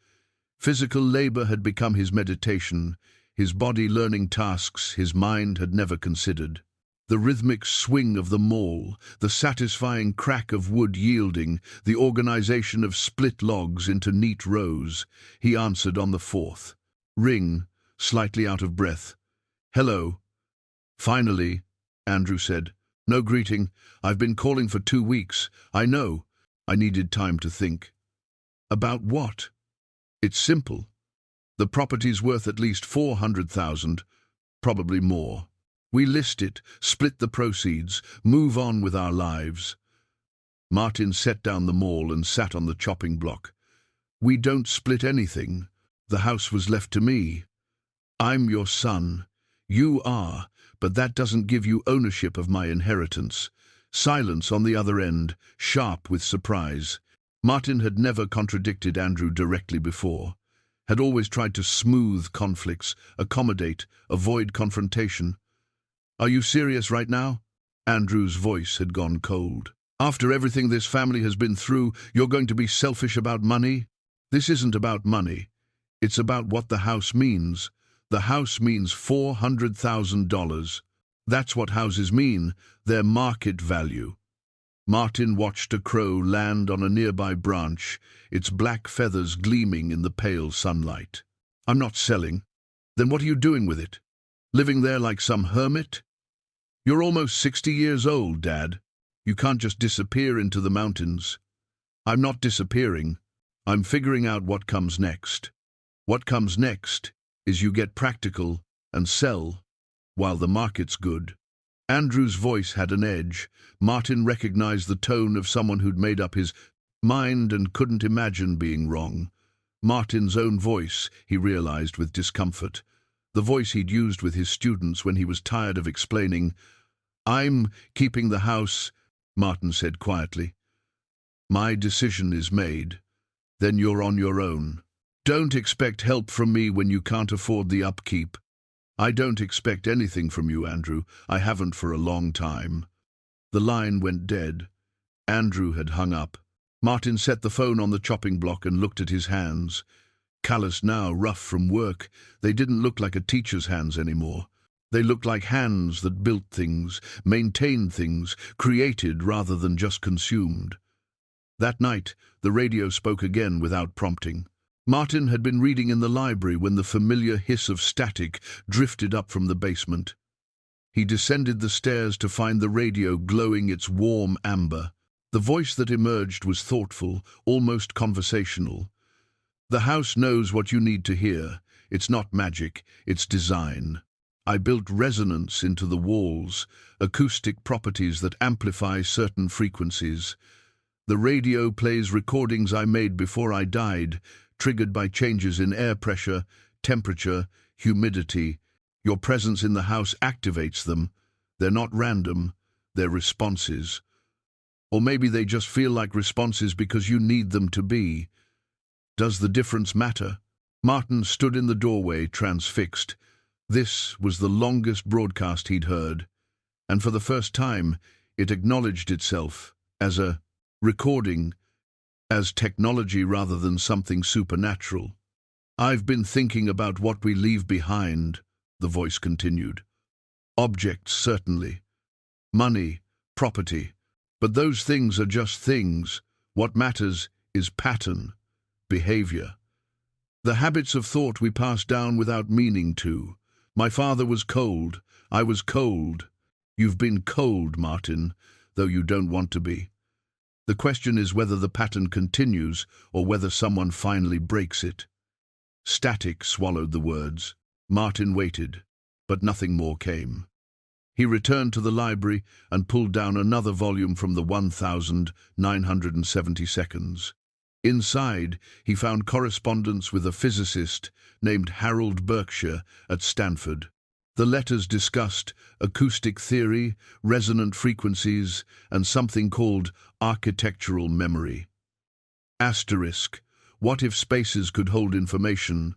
Physical labor had become his meditation, his body learning tasks his mind had never considered. The rhythmic swing of the maul, the satisfying crack of wood yielding, the organization of split logs into neat rows. He answered on the fourth. Ring, slightly out of breath. "Hello." "Finally," Andrew said. "No greeting. I've been calling for 2 weeks. I know." I needed time to think. "About what?" "It's simple. The property's worth at least 400,000, probably more. We list it, split the proceeds, move on with our lives." Martin set down the maul and sat on the chopping block. "We don't split anything. The house was left to me. I'm your son. You are, but that doesn't give you ownership of my inheritance." Silence on the other end, sharp with surprise. Martin had never contradicted Andrew directly before, had always tried to smooth conflicts, accommodate, avoid confrontation. "Are you serious right now?" Andrew's voice had gone cold. "After everything this family has been through, you're going to be selfish about money?" "This isn't about money. It's about what the house means. The house means $400,000. That's what houses mean, their market value." Martin watched a crow land on a nearby branch, its black feathers gleaming in the pale sunlight. "I'm not selling." "Then what are you doing with it? Living there like some hermit?" "You're almost 60 years old, Dad. You can't just disappear into the mountains." "I'm not disappearing. I'm figuring out what comes next. What comes next is you get practical and sell while the market's good." Andrew's voice had an edge. Martin recognized the tone of someone who'd made up his mind and couldn't imagine being wrong. Martin's own voice, he realized with discomfort. The voice he'd used with his students when he was tired of explaining. "I'm keeping the house," Martin said quietly. "My decision is made. Then you're on your own. Don't expect help from me when you can't afford the upkeep." "I don't expect anything from you, Andrew. I haven't for a long time." The line went dead. Andrew had hung up. Martin set the phone on the chopping block and looked at his hands. Callous now, rough from work, they didn't look like a teacher's hands anymore. They looked like hands that built things, maintained things, created rather than just consumed. That night, the radio spoke again without prompting. Martin had been reading in the library when the familiar hiss of static drifted up from the basement. He descended the stairs to find the radio glowing its warm amber. The voice that emerged was thoughtful, almost conversational. "The house knows what you need to hear. It's not magic, it's design. I built resonance into the walls, acoustic properties that amplify certain frequencies. The radio plays recordings I made before I died, triggered by changes in air pressure, temperature, humidity. Your presence in the house activates them. They're not random, they're responses. Or maybe they just feel like responses because you need them to be. Does the difference matter?" Martin stood in the doorway, transfixed. This was the longest broadcast he'd heard, and for the first time it acknowledged itself as a recording, as technology rather than something supernatural. "I've been thinking about what we leave behind," the voice continued. "Objects, certainly. Money, property. But those things are just things. What matters is pattern, behavior. The habits of thought we pass down without meaning to. My father was cold. I was cold. You've been cold, Martin, though you don't want to be. The question is whether the pattern continues or whether someone finally breaks it. Static swallowed the words. Martin waited, but nothing more came. He returned to the library and pulled down another volume from the 1970 seconds. Inside, he found correspondence with a physicist named Harold Berkshire at Stanford. The letters discussed acoustic theory, resonant frequencies, and something called architectural memory. Asterisk, what if spaces could hold information?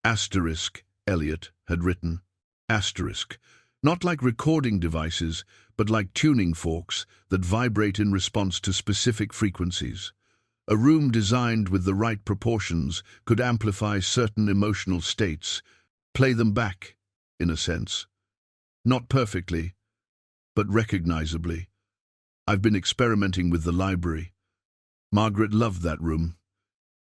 Asterisk, Eliot had written. Asterisk, not like recording devices, but like tuning forks that vibrate in response to specific frequencies. A room designed with the right proportions could amplify certain emotional states, play them back, in a sense. Not perfectly, but recognizably. I've been experimenting with the library. Margaret loved that room.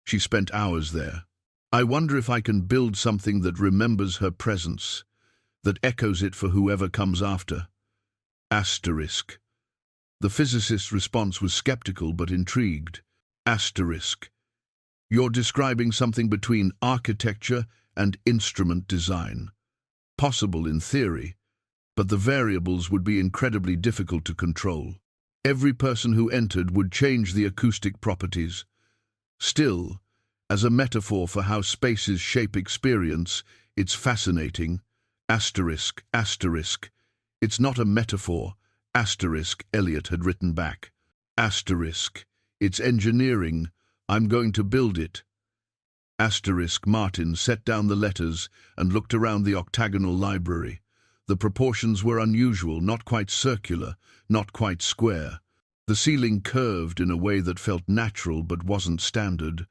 She spent hours there. I wonder if I can build something that remembers her presence, that echoes it for whoever comes after. Asterisk. The physicist's response was skeptical but intrigued. Asterisk. You're describing something between architecture and instrument design. Possible in theory, but the variables would be incredibly difficult to control. Every person who entered would change the acoustic properties. Still, as a metaphor for how spaces shape experience, it's fascinating. Asterisk, asterisk. It's not a metaphor. Asterisk, Eliot had written back. Asterisk. It's engineering. I'm going to build it. Asterisk. Martin set down the letters and looked around the octagonal library. The proportions were unusual, not quite circular, not quite square. The ceiling curved in a way that felt natural but wasn't standard.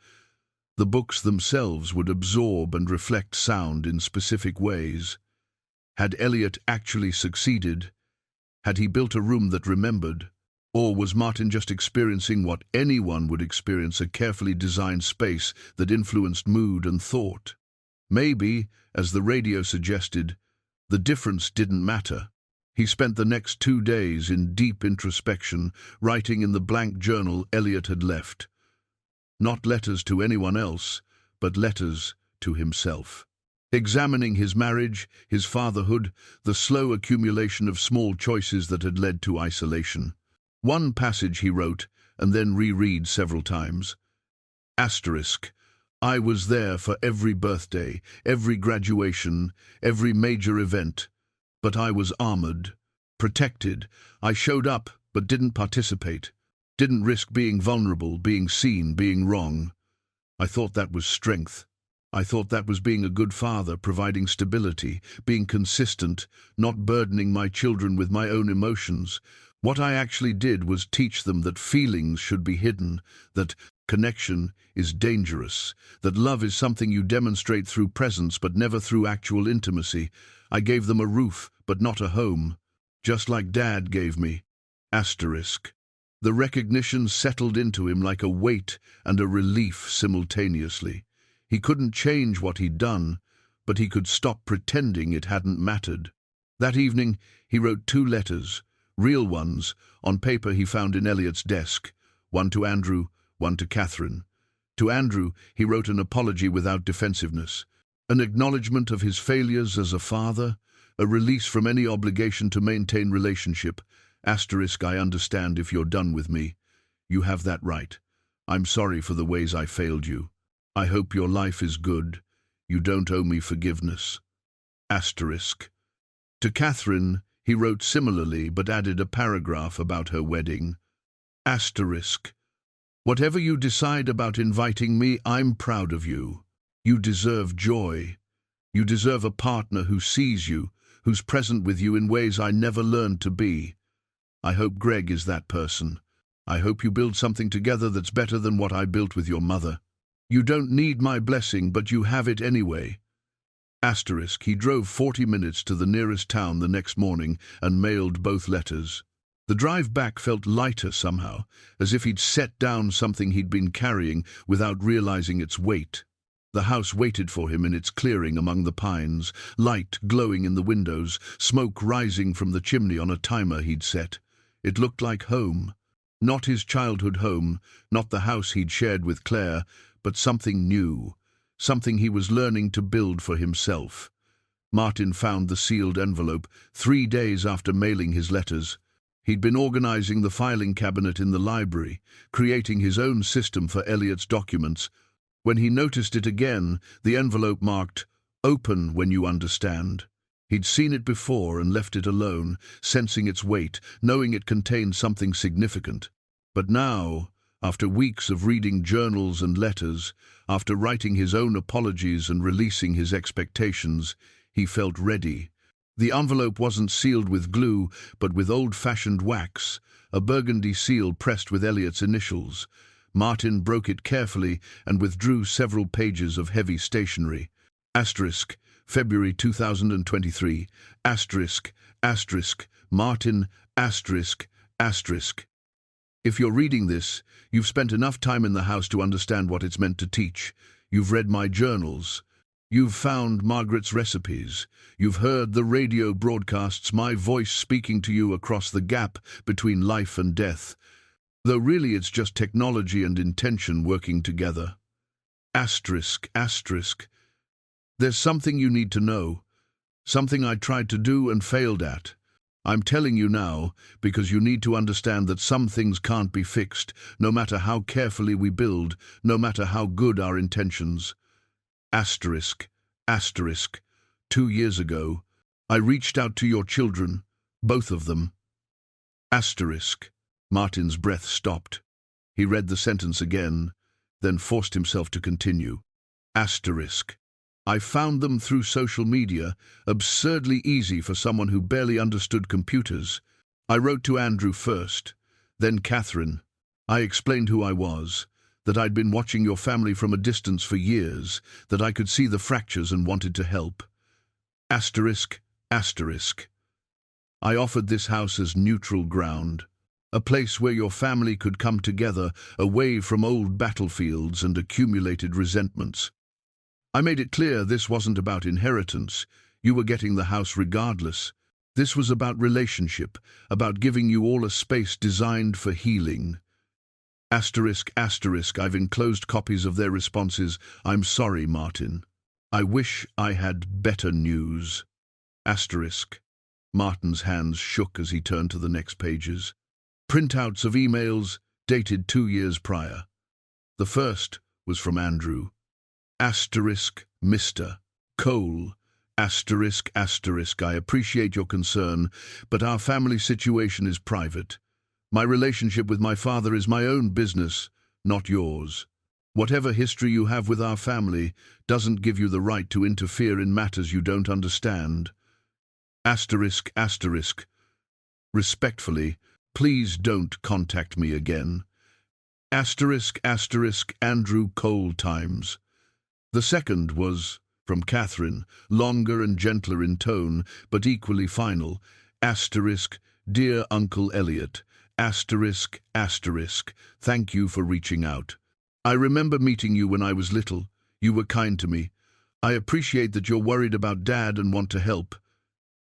The books themselves would absorb and reflect sound in specific ways. Had Eliot actually succeeded? Had he built a room that remembered? Or was Martin just experiencing what anyone would experience, a carefully designed space that influenced mood and thought? Maybe, as the radio suggested, the difference didn't matter. He spent the next 2 days in deep introspection, writing in the blank journal Eliot had left. Not letters to anyone else, but letters to himself. Examining his marriage, his fatherhood, the slow accumulation of small choices that had led to isolation. One passage he wrote, and then reread several times. Asterisk. I was there for every birthday, every graduation, every major event. But I was armored, protected. I showed up, but didn't participate. Didn't risk being vulnerable, being seen, being wrong. I thought that was strength. I thought that was being a good father, providing stability, being consistent, not burdening my children with my own emotions. What I actually did was teach them that feelings should be hidden, that connection is dangerous, that love is something you demonstrate through presence but never through actual intimacy. I gave them a roof, but not a home, just like Dad gave me. Asterisk. The recognition settled into him like a weight and a relief simultaneously. He couldn't change what he'd done, but he could stop pretending it hadn't mattered. That evening, he wrote 2 letters, real ones, on paper he found in Eliot's desk, one to Andrew, one to Catherine. To Andrew, he wrote an apology without defensiveness, an acknowledgement of his failures as a father, a release from any obligation to maintain relationship. Asterisk. I understand if you're done with me. You have that right. I'm sorry for the ways I failed you. I hope your life is good. You don't owe me forgiveness. Asterisk. To Catherine, he wrote similarly but added a paragraph about her wedding. Asterisk. Whatever you decide about inviting me, I'm proud of you. You deserve joy. You deserve a partner who sees you, who's present with you in ways I never learned to be. I hope Greg is that person. I hope you build something together that's better than what I built with your mother. You don't need my blessing, but you have it anyway. Asterisk. He drove 40 minutes to the nearest town the next morning and mailed both letters. The drive back felt lighter somehow, as if he'd set down something he'd been carrying without realizing its weight. The house waited for him in its clearing among the pines, light glowing in the windows, smoke rising from the chimney on a timer he'd set. It looked like home. Not his childhood home, not the house he'd shared with Claire, but something new, something he was learning to build for himself. Martin found the sealed envelope 3 days after mailing his letters. He'd been organizing the filing cabinet in the library, creating his own system for Elliot's documents. When he noticed it again, the envelope marked, "Open when you understand." He'd seen it before and left it alone, sensing its weight, knowing it contained something significant. But now, after weeks of reading journals and letters, after writing his own apologies and releasing his expectations, he felt ready. The envelope wasn't sealed with glue, but with old-fashioned wax, a burgundy seal pressed with Elliot's initials. Martin broke it carefully and withdrew several pages of heavy stationery. Asterisk, February 2023, asterisk, asterisk, Martin, asterisk, asterisk. If you're reading this, you've spent enough time in the house to understand what it's meant to teach. You've read my journals. You've found Margaret's recipes. You've heard the radio broadcasts, my voice speaking to you across the gap between life and death. Though really it's just technology and intention working together. Asterisk, asterisk. There's something you need to know. Something I tried to do and failed at. I'm telling you now because you need to understand that some things can't be fixed, no matter how carefully we build, no matter how good our intentions. Asterisk, asterisk. 2 years ago, I reached out to your children, both of them. Asterisk. Martin's breath stopped. He read the sentence again, then forced himself to continue. Asterisk. I found them through social media, absurdly easy for someone who barely understood computers. I wrote to Andrew first, then Catherine. I explained who I was, that I'd been watching your family from a distance for years, that I could see the fractures and wanted to help. Asterisk, asterisk. I offered this house as neutral ground, a place where your family could come together, away from old battlefields and accumulated resentments. I made it clear this wasn't about inheritance. You were getting the house regardless. This was about relationship, about giving you all a space designed for healing. Asterisk, asterisk, I've enclosed copies of their responses. I'm sorry, Martin. I wish I had better news. Asterisk. Martin's hands shook as he turned to the next pages. Printouts of emails dated 2 years prior. The first was from Andrew. Asterisk, Mr. Cole. Asterisk, asterisk, I appreciate your concern, but our family situation is private. My relationship with my father is my own business, not yours. Whatever history you have with our family doesn't give you the right to interfere in matters you don't understand. Asterisk, asterisk. Respectfully, please don't contact me again. Asterisk, asterisk, Andrew Cole Times. The second was from Catherine, longer and gentler in tone, but equally final. Asterisk, Dear Uncle Elliot. Asterisk, asterisk, thank you for reaching out. I remember meeting you when I was little. You were kind to me. I appreciate that you're worried about Dad and want to help.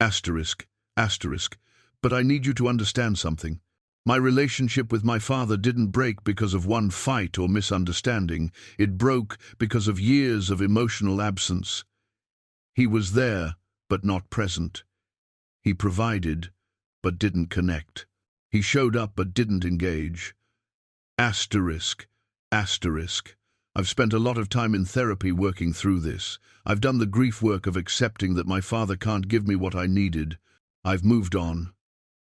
Asterisk, asterisk, but I need you to understand something. My relationship with my father didn't break because of one fight or misunderstanding. It broke because of years of emotional absence. He was there, but not present. He provided, but didn't connect. He showed up but didn't engage. Asterisk, asterisk. I've spent a lot of time in therapy working through this. I've done the grief work of accepting that my father can't give me what I needed. I've moved on.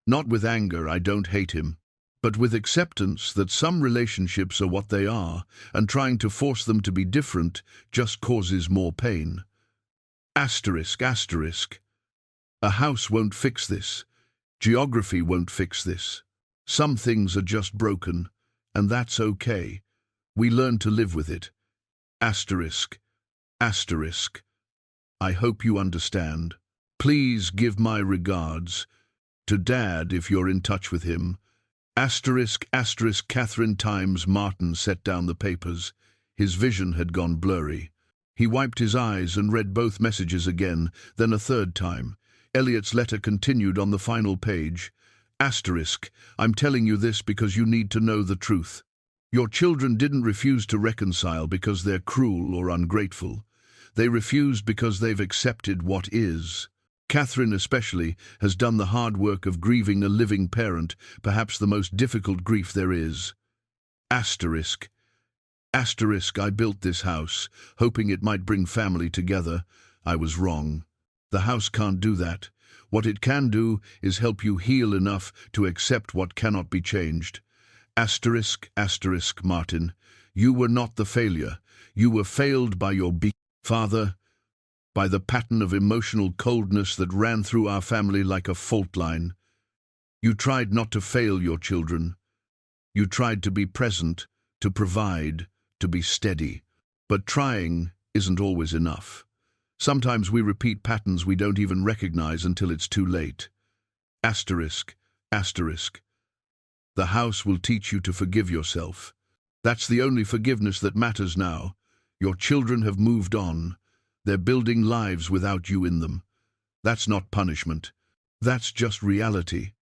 Not with anger, I don't hate him, but with acceptance that some relationships are what they are, and trying to force them to be different just causes more pain. Asterisk, asterisk. A house won't fix this. Geography won't fix this. Some things are just broken, and that's okay. We learn to live with it. Asterisk, asterisk. I hope you understand. Please give my regards. To Dad, if you're in touch with him. Asterisk, asterisk, Catherine Times. Martin set down the papers. His vision had gone blurry. He wiped his eyes and read both messages again, then a third time. Elliot's letter continued on the final page. Asterisk, I'm telling you this because you need to know the truth. Your children didn't refuse to reconcile because they're cruel or ungrateful. They refused because they've accepted what is. Catherine especially has done the hard work of grieving a living parent, perhaps the most difficult grief there is. Asterisk. Asterisk, I built this house, hoping it might bring family together. I was wrong. The house can't do that. What it can do is help you heal enough to accept what cannot be changed. Asterisk, asterisk, Martin. You were not the failure. You were failed by your father, by the pattern of emotional coldness that ran through our family like a fault line. You tried not to fail your children. You tried to be present, to provide, to be steady. But trying isn't always enough. Sometimes we repeat patterns we don't even recognize until it's too late. Asterisk, asterisk. The house will teach you to forgive yourself. That's the only forgiveness that matters now. Your children have moved on. They're building lives without you in them. That's not punishment. That's just reality.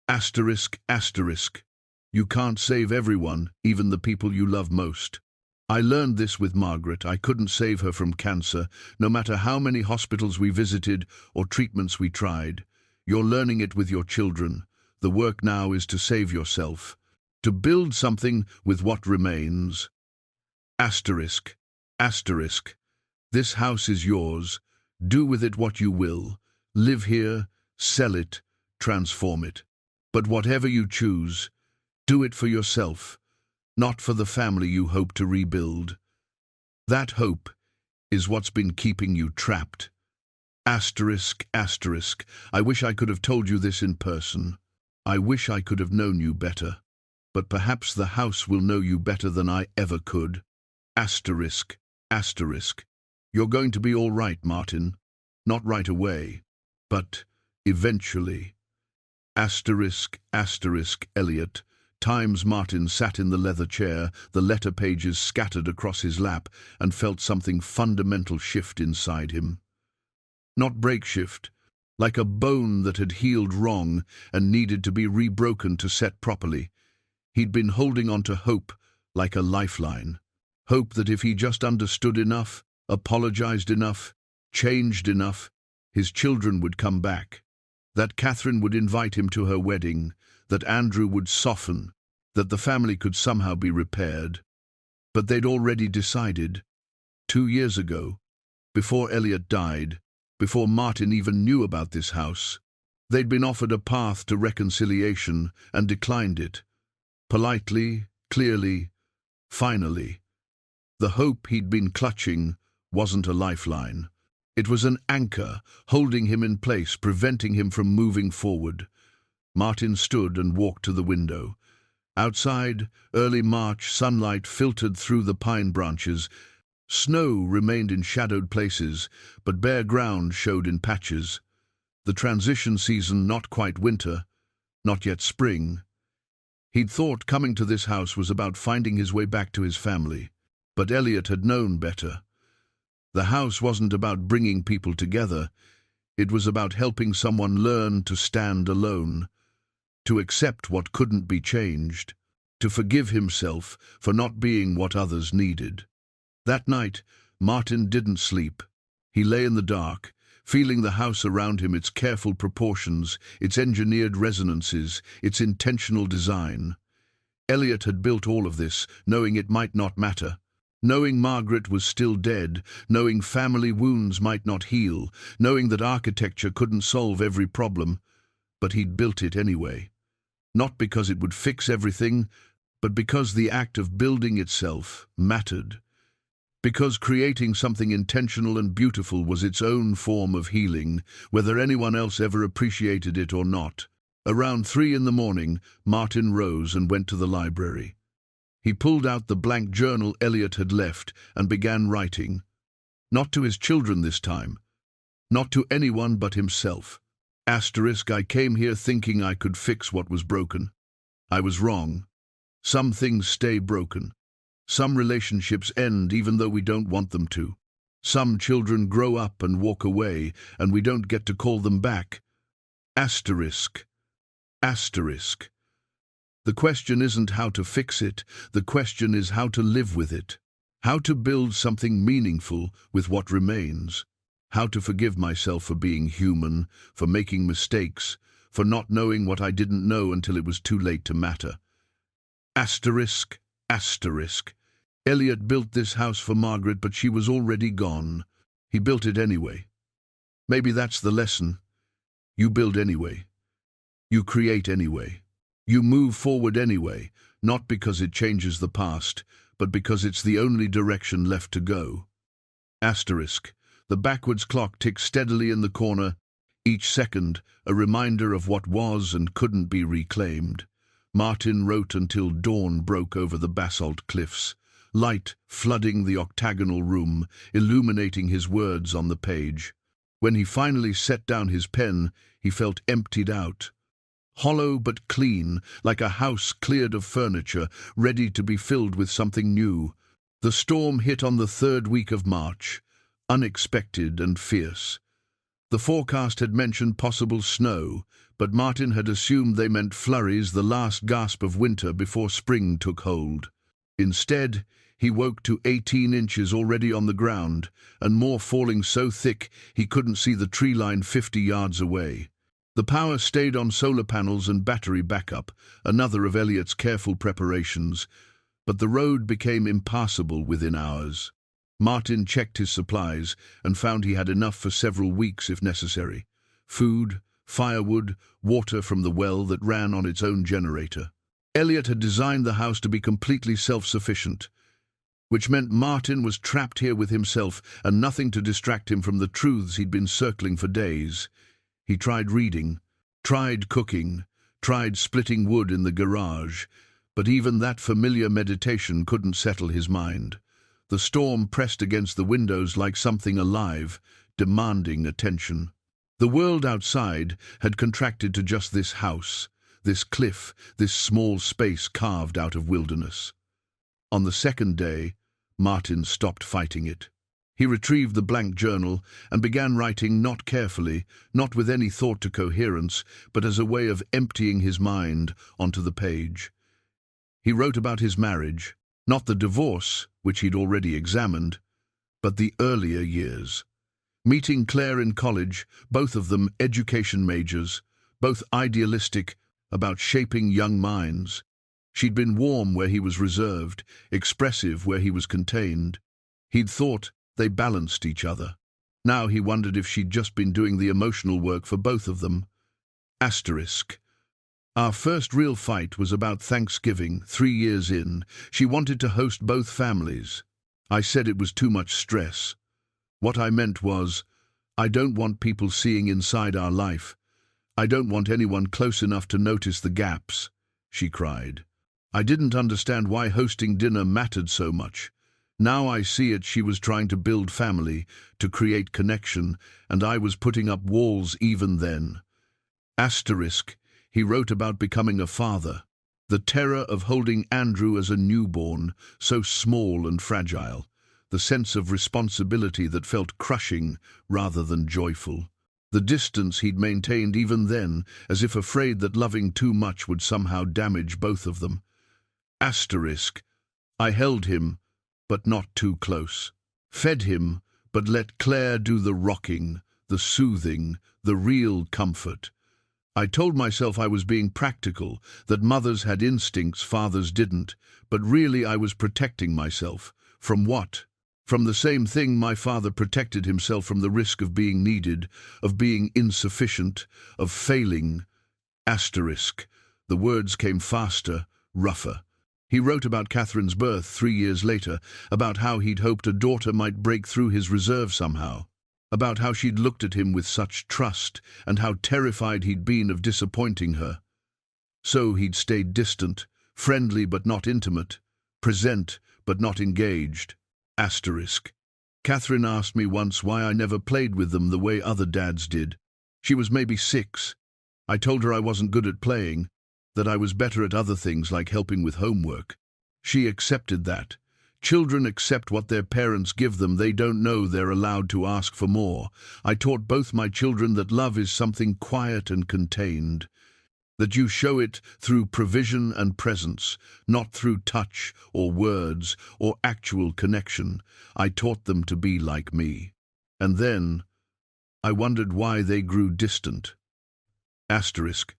Asterisk, asterisk. You can't save everyone, even the people you love most. I learned this with Margaret. I couldn't save her from cancer, no matter how many hospitals we visited or treatments we tried. You're learning it with your children. The work now is to save yourself, to build something with what remains. Asterisk, asterisk. This house is yours. Do with it what you will. Live here, sell it, transform it. But whatever you choose, do it for yourself, not for the family you hope to rebuild. That hope is what's been keeping you trapped. Asterisk, asterisk. I wish I could have told you this in person. I wish I could have known you better. But perhaps the house will know you better than I ever could. Asterisk, asterisk. You're going to be all right, Martin. Not right away, but eventually. Asterisk, asterisk, Elliot. Times. Martin sat in the leather chair, the letter pages scattered across his lap, and felt something fundamental shift inside him. Not break shift, like a bone that had healed wrong and needed to be rebroken to set properly. He'd been holding on to hope like a lifeline. Hope that if he just understood enough, apologized enough, changed enough, his children would come back. That Catherine would invite him to her wedding, that Andrew would soften, that the family could somehow be repaired. But they'd already decided, 2 years ago, before Elliot died, before Martin even knew about this house. They'd been offered a path to reconciliation and declined it. Politely, clearly, finally. The hope he'd been clutching wasn't a lifeline. It was an anchor, holding him in place, preventing him from moving forward. Martin stood and walked to the window. Outside, early March sunlight filtered through the pine branches. Snow remained in shadowed places, but bare ground showed in patches. The transition season, not quite winter, not yet spring. He'd thought coming to this house was about finding his way back to his family, but Elliot had known better. The house wasn't about bringing people together. It was about helping someone learn to stand alone, to accept what couldn't be changed, to forgive himself for not being what others needed. That night, Martin didn't sleep. He lay in the dark, feeling the house around him, its careful proportions, its engineered resonances, its intentional design. Elliot had built all of this, knowing it might not matter. Knowing Margaret was still dead, knowing family wounds might not heal, knowing that architecture couldn't solve every problem, but he'd built it anyway. Not because it would fix everything, but because the act of building itself mattered. Because creating something intentional and beautiful was its own form of healing, whether anyone else ever appreciated it or not. Around 3 in the morning, Martin rose and went to the library. He pulled out the blank journal Elliot had left and began writing. Not to his children this time. Not to anyone but himself. Asterisk, I came here thinking I could fix what was broken. I was wrong. Some things stay broken. Some relationships end even though we don't want them to. Some children grow up and walk away, and we don't get to call them back. Asterisk. Asterisk. The question isn't how to fix it, the question is how to live with it. How to build something meaningful with what remains. How to forgive myself for being human, for making mistakes, for not knowing what I didn't know until it was too late to matter. Asterisk, asterisk. Elliot built this house for Margaret, but she was already gone. He built it anyway. Maybe that's the lesson. You build anyway. You create anyway. You move forward anyway, not because it changes the past, but because it's the only direction left to go. Asterisk. The backwards clock ticks steadily in the corner, each second a reminder of what was and couldn't be reclaimed. Martin wrote until dawn broke over the basalt cliffs, light flooding the octagonal room, illuminating his words on the page. When he finally set down his pen, he felt emptied out. Hollow but clean, like a house cleared of furniture, ready to be filled with something new. The storm hit on the third week of March, unexpected and fierce. The forecast had mentioned possible snow, but Martin had assumed they meant flurries, the last gasp of winter before spring took hold. Instead, he woke to 18 inches already on the ground, and more falling so thick he couldn't see the tree line 50 yards away. The power stayed on solar panels and battery backup, another of Elliot's careful preparations, but the road became impassable within hours. Martin checked his supplies and found he had enough for several weeks if necessary. Food, firewood, water from the well that ran on its own generator. Elliot had designed the house to be completely self-sufficient, which meant Martin was trapped here with himself and nothing to distract him from the truths he'd been circling for days. He tried reading, tried cooking, tried splitting wood in the garage, but even that familiar meditation couldn't settle his mind. The storm pressed against the windows like something alive, demanding attention. The world outside had contracted to just this house, this cliff, this small space carved out of wilderness. On the second day, Martin stopped fighting it. He retrieved the blank journal and began writing, not carefully, not with any thought to coherence, but as a way of emptying his mind onto the page. He wrote about his marriage, not the divorce, which he'd already examined, but the earlier years. Meeting Claire in college, both of them education majors, both idealistic about shaping young minds. She'd been warm where he was reserved, expressive where he was contained. He'd thought they balanced each other. Now he wondered if she'd just been doing the emotional work for both of them. Asterisk. Our first real fight was about Thanksgiving, 3 years in. She wanted to host both families. I said it was too much stress. What I meant was, I don't want people seeing inside our life. I don't want anyone close enough to notice the gaps, she cried. I didn't understand why hosting dinner mattered so much. Now I see it. She was trying to build family, to create connection, and I was putting up walls even then. Asterisk. He wrote about becoming a father. The terror of holding Andrew as a newborn, so small and fragile. The sense of responsibility that felt crushing rather than joyful. The distance he'd maintained even then, as if afraid that loving too much would somehow damage both of them. Asterisk. I held him, but not too close. Fed him, but let Claire do the rocking, the soothing, the real comfort. I told myself I was being practical, that mothers had instincts fathers didn't, but really I was protecting myself. From what? From the same thing my father protected himself from, the risk of being needed, of being insufficient, of failing. Asterisk. The words came faster, rougher. He wrote about Catherine's birth 3 years later, about how he'd hoped a daughter might break through his reserve somehow, about how she'd looked at him with such trust, and how terrified he'd been of disappointing her. So he'd stayed distant, friendly but not intimate, present but not engaged. Asterisk. Catherine asked me once why I never played with them the way other dads did. She was maybe 6. I told her I wasn't good at playing, that I was better at other things like helping with homework. She accepted that. Children accept what their parents give them. They don't know they're allowed to ask for more. I taught both my children that love is something quiet and contained, that you show it through provision and presence, not through touch or words or actual connection. I taught them to be like me. And then I wondered why they grew distant. Asterisk.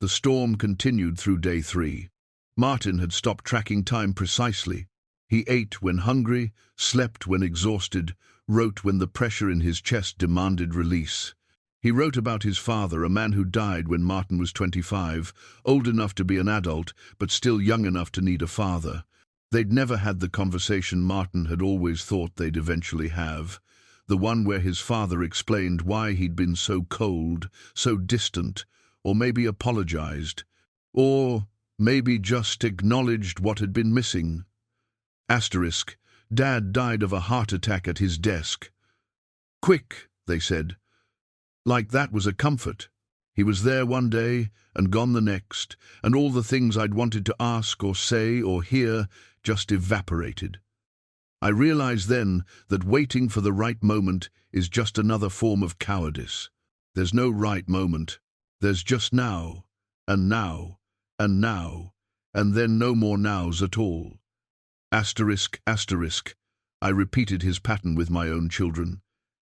The storm continued through day 3. Martin had stopped tracking time precisely. He ate when hungry, slept when exhausted, wrote when the pressure in his chest demanded release. He wrote about his father, a man who died when Martin was 25, old enough to be an adult, but still young enough to need a father. They'd never had the conversation Martin had always thought they'd eventually have, the one where his father explained why he'd been so cold, so distant, or maybe apologized, or maybe just acknowledged what had been missing. Asterisk. Dad died of a heart attack at his desk. Quick, they said. Like that was a comfort. He was there one day and gone the next, and all the things I'd wanted to ask or say or hear just evaporated. I realized then that waiting for the right moment is just another form of cowardice. There's no right moment. There's just now, and now, and now, and then no more nows at all. Asterisk, asterisk. I repeated his pattern with my own children.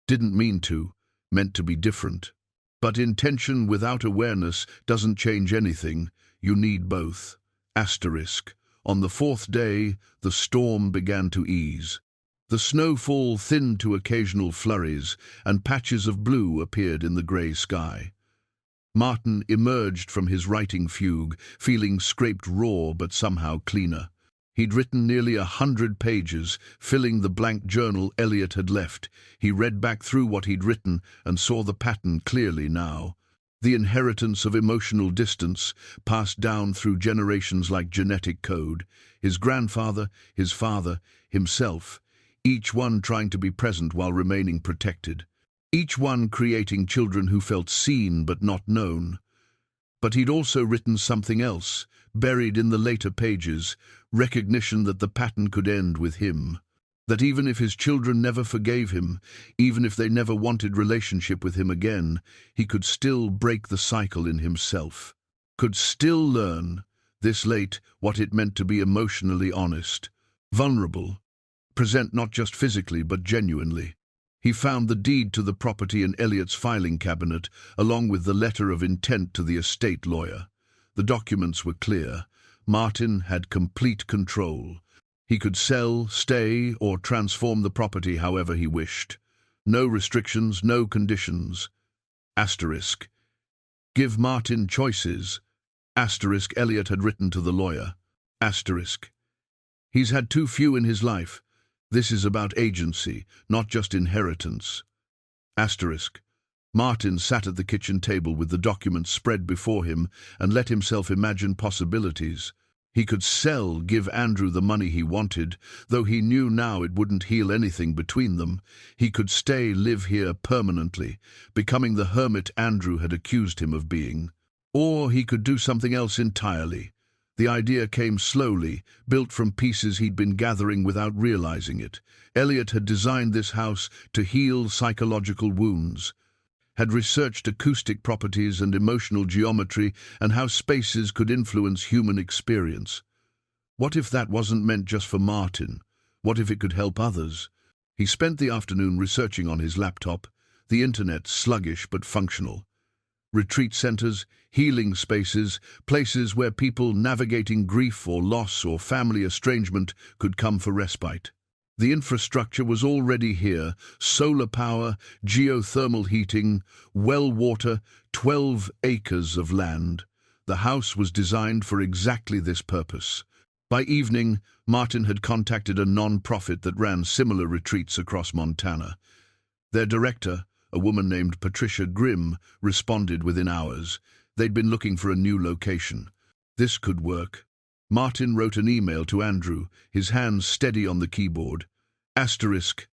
Didn't mean to, meant to be different. But intention without awareness doesn't change anything. You need both. Asterisk. On the 4th day, the storm began to ease. The snowfall thinned to occasional flurries, and patches of blue appeared in the grey sky. Martin emerged from his writing fugue, feeling scraped raw but somehow cleaner. He'd written nearly 100 pages, filling the blank journal Elliot had left. He read back through what he'd written and saw the pattern clearly now. The inheritance of emotional distance, passed down through generations like genetic code. His grandfather, his father, himself, each one trying to be present while remaining protected. Each one creating children who felt seen but not known. But he'd also written something else, buried in the later pages, recognition that the pattern could end with him. That even if his children never forgave him, even if they never wanted relationship with him again, he could still break the cycle in himself. Could still learn, this late, what it meant to be emotionally honest, vulnerable, present not just physically but genuinely. He found the deed to the property in Elliot's filing cabinet, along with the letter of intent to the estate lawyer. The documents were clear. Martin had complete control. He could sell, stay, or transform the property however he wished. No restrictions, no conditions. Asterisk. Give Martin choices. Asterisk. Elliot had written to the lawyer. Asterisk. He's had too few in his life. This is about agency, not just inheritance. Asterisk. Martin sat at the kitchen table with the documents spread before him and let himself imagine possibilities. He could sell, give Andrew the money he wanted, though he knew now it wouldn't heal anything between them. He could stay, live here permanently, becoming the hermit Andrew had accused him of being. Or he could do something else entirely. The idea came slowly, built from pieces he'd been gathering without realizing it. Elliot had designed this house to heal psychological wounds, had researched acoustic properties and emotional geometry and how spaces could influence human experience. What if that wasn't meant just for Martin? What if it could help others? He spent the afternoon researching on his laptop, the internet sluggish but functional. Retreat centers, healing spaces, places where people navigating grief or loss or family estrangement could come for respite. The infrastructure was already here: solar power, geothermal heating, well water, 12 acres of land. The house was designed for exactly this purpose. By evening, Martin had contacted a non-profit that ran similar retreats across Montana. Their director, a woman named Patricia Grimm, responded within hours. They'd been looking for a new location. This could work. Martin wrote an email to Andrew, his hands steady on the keyboard. Asterisk.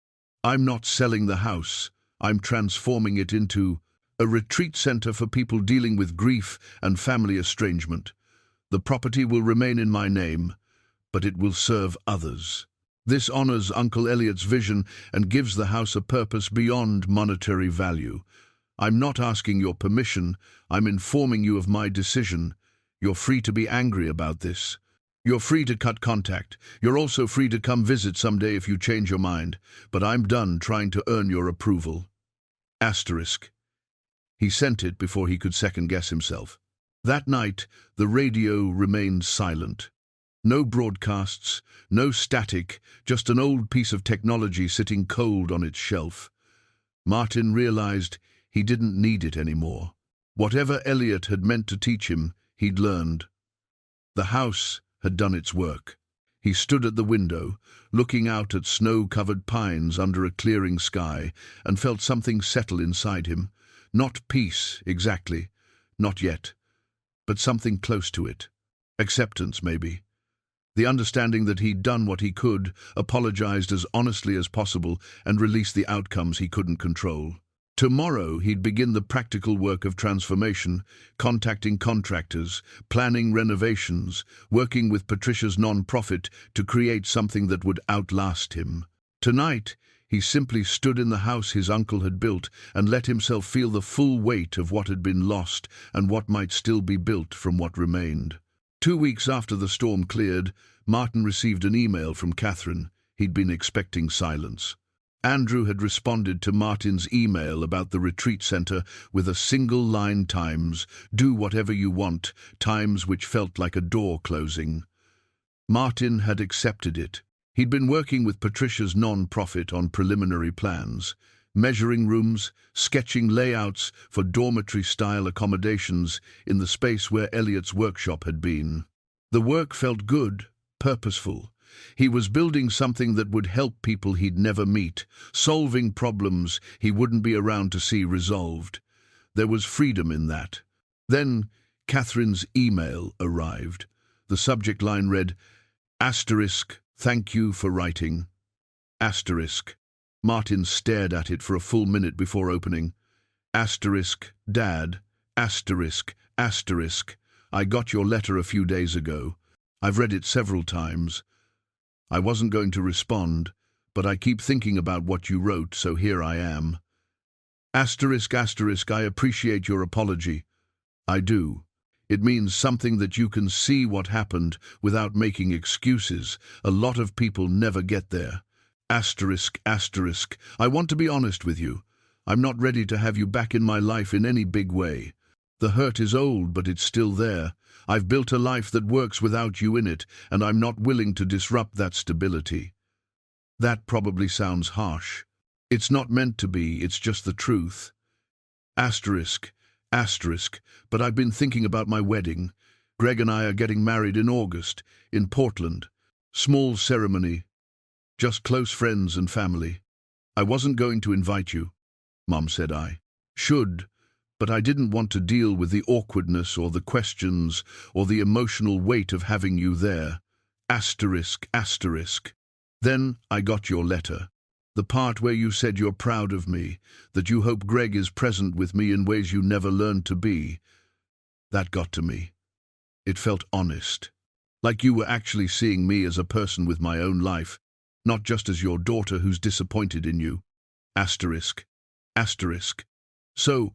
I'm not selling the house. I'm transforming it into... A retreat center for people dealing with grief and family estrangement. The property will remain in my name, but it will serve others. This honors Uncle Elliot's vision and gives the house a purpose beyond monetary value. I'm not asking your permission, I'm informing you of my decision. You're free to be angry about this. You're free to cut contact. You're also free to come visit someday if you change your mind, but I'm done trying to earn your approval. Asterisk. He sent it before he could second-guess himself. That night, the radio remained silent. No broadcasts, no static, just an old piece of technology sitting cold on its shelf. Martin realized he didn't need it anymore. Whatever Elliot had meant to teach him, he'd learned. The house had done its work. He stood at the window, looking out at snow-covered pines under a clearing sky, and felt something settle inside him. Not peace, exactly. Not yet. But something close to it. Acceptance, maybe. The understanding that he'd done what he could, apologized as honestly as possible, and released the outcomes he couldn't control. Tomorrow he'd begin the practical work of transformation, contacting contractors, planning renovations, working with Patricia's non-profit to create something that would outlast him. Tonight, he simply stood in the house his uncle had built and let himself feel the full weight of what had been lost and what might still be built from what remained. 2 weeks after the storm cleared, Martin received an email from Catherine. He'd been expecting silence. Andrew had responded to Martin's email about the retreat center with a single line times, "Do whatever you want," times which felt like a door closing. Martin had accepted it. He'd been working with Patricia's non-profit on preliminary plans, measuring rooms, sketching layouts for dormitory-style accommodations in the space where Elliot's workshop had been. The work felt good, purposeful. He was building something that would help people he'd never meet, solving problems he wouldn't be around to see resolved. There was freedom in that. Then Catherine's email arrived. The subject line read, "Asterisk, thank you for writing." Asterisk. Martin stared at it for a full minute before opening. Asterisk, Dad. Asterisk, asterisk. I got your letter a few days ago. I've read it several times. I wasn't going to respond, but I keep thinking about what you wrote, so here I am. Asterisk, asterisk, I appreciate your apology. I do. It means something that you can see what happened without making excuses. A lot of people never get there. Asterisk, asterisk, I want to be honest with you. I'm not ready to have you back in my life in any big way. The hurt is old, but it's still there. I've built a life that works without you in it, and I'm not willing to disrupt that stability. That probably sounds harsh. It's not meant to be, it's just the truth. Asterisk, asterisk, but I've been thinking about my wedding. Greg and I are getting married in August, in Portland. Small ceremony, just close friends and family. I wasn't going to invite you, Mom said. I should, but I didn't want to deal with the awkwardness or the questions or the emotional weight of having you there. Asterisk, asterisk. Then I got your letter. The part where you said you're proud of me, that you hope Greg is present with me in ways you never learned to be. That got to me. It felt honest. Like you were actually seeing me as a person with my own life, not just as your daughter who's disappointed in you. Asterisk. Asterisk. So,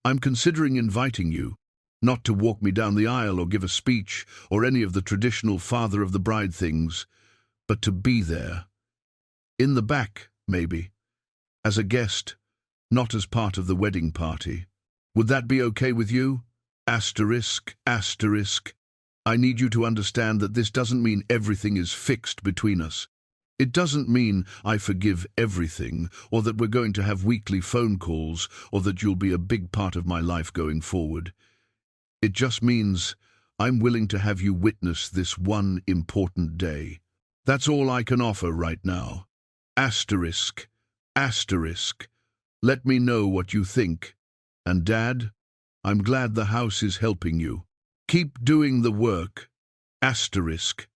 I'm considering inviting you, not to walk me down the aisle or give a speech or any of the traditional father of the bride things, but to be there. In the back, maybe. As a guest, not as part of the wedding party. Would that be okay with you? Asterisk, asterisk. I need you to understand that this doesn't mean everything is fixed between us. It doesn't mean I forgive everything, or that we're going to have weekly phone calls, or that you'll be a big part of my life going forward. It just means I'm willing to have you witness this one important day. That's all I can offer right now. Asterisk, asterisk. Let me know what you think. And Dad, I'm glad the house is helping you. Keep doing the work. Asterisk,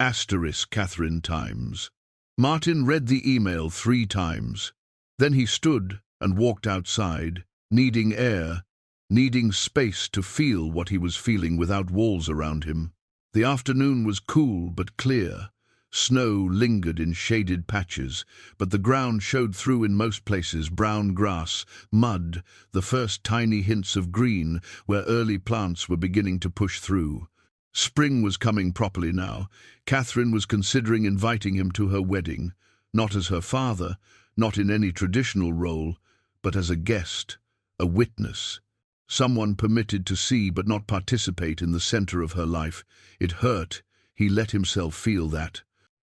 asterisk, Catherine times. Martin read the email 3 times. Then he stood and walked outside. needing air, needing space to feel what he was feeling without walls around him. The afternoon was cool but clear. Snow lingered in shaded patches, but the ground showed through in most places: brown grass, mud, the first tiny hints of green where early plants were beginning to push through. Spring was coming properly now. Catherine was considering inviting him to her wedding, not as her father, not in any traditional role, but as a guest, a witness, someone permitted to see but not participate in the center of her life. It hurt. He let himself feel that.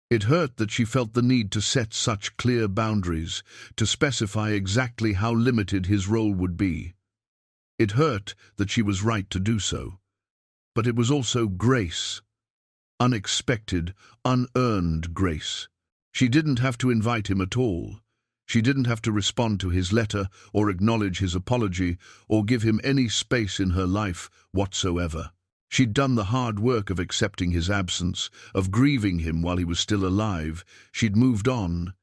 It hurt that she felt the need to set such clear boundaries, to specify exactly how limited his role would be. It hurt that she was right to do so. But it was also grace. Unexpected, unearned grace. She didn't have to invite him at all. She didn't have to respond to his letter or acknowledge his apology or give him any space in her life whatsoever. She'd done the hard work of accepting his absence, of grieving him while he was still alive. She'd moved on.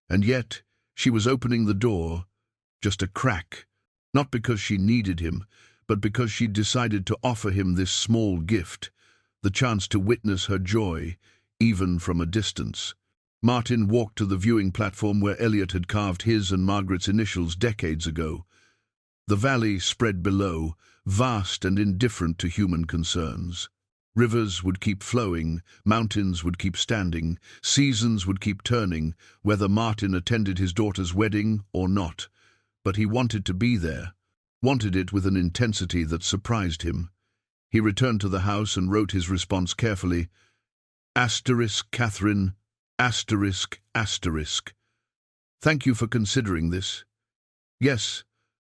And yet, she was opening the door, just a crack, not because she needed him, but because she'd decided to offer him this small gift, the chance to witness her joy, even from a distance. Martin walked to the viewing platform where Elliot had carved his and Margaret's initials decades ago. The valley spread below, vast and indifferent to human concerns. Rivers would keep flowing, mountains would keep standing, seasons would keep turning, whether Martin attended his daughter's wedding or not. But he wanted to be there, wanted it with an intensity that surprised him. He returned to the house and wrote his response carefully. Catherine, ****. Thank you for considering this. Yes,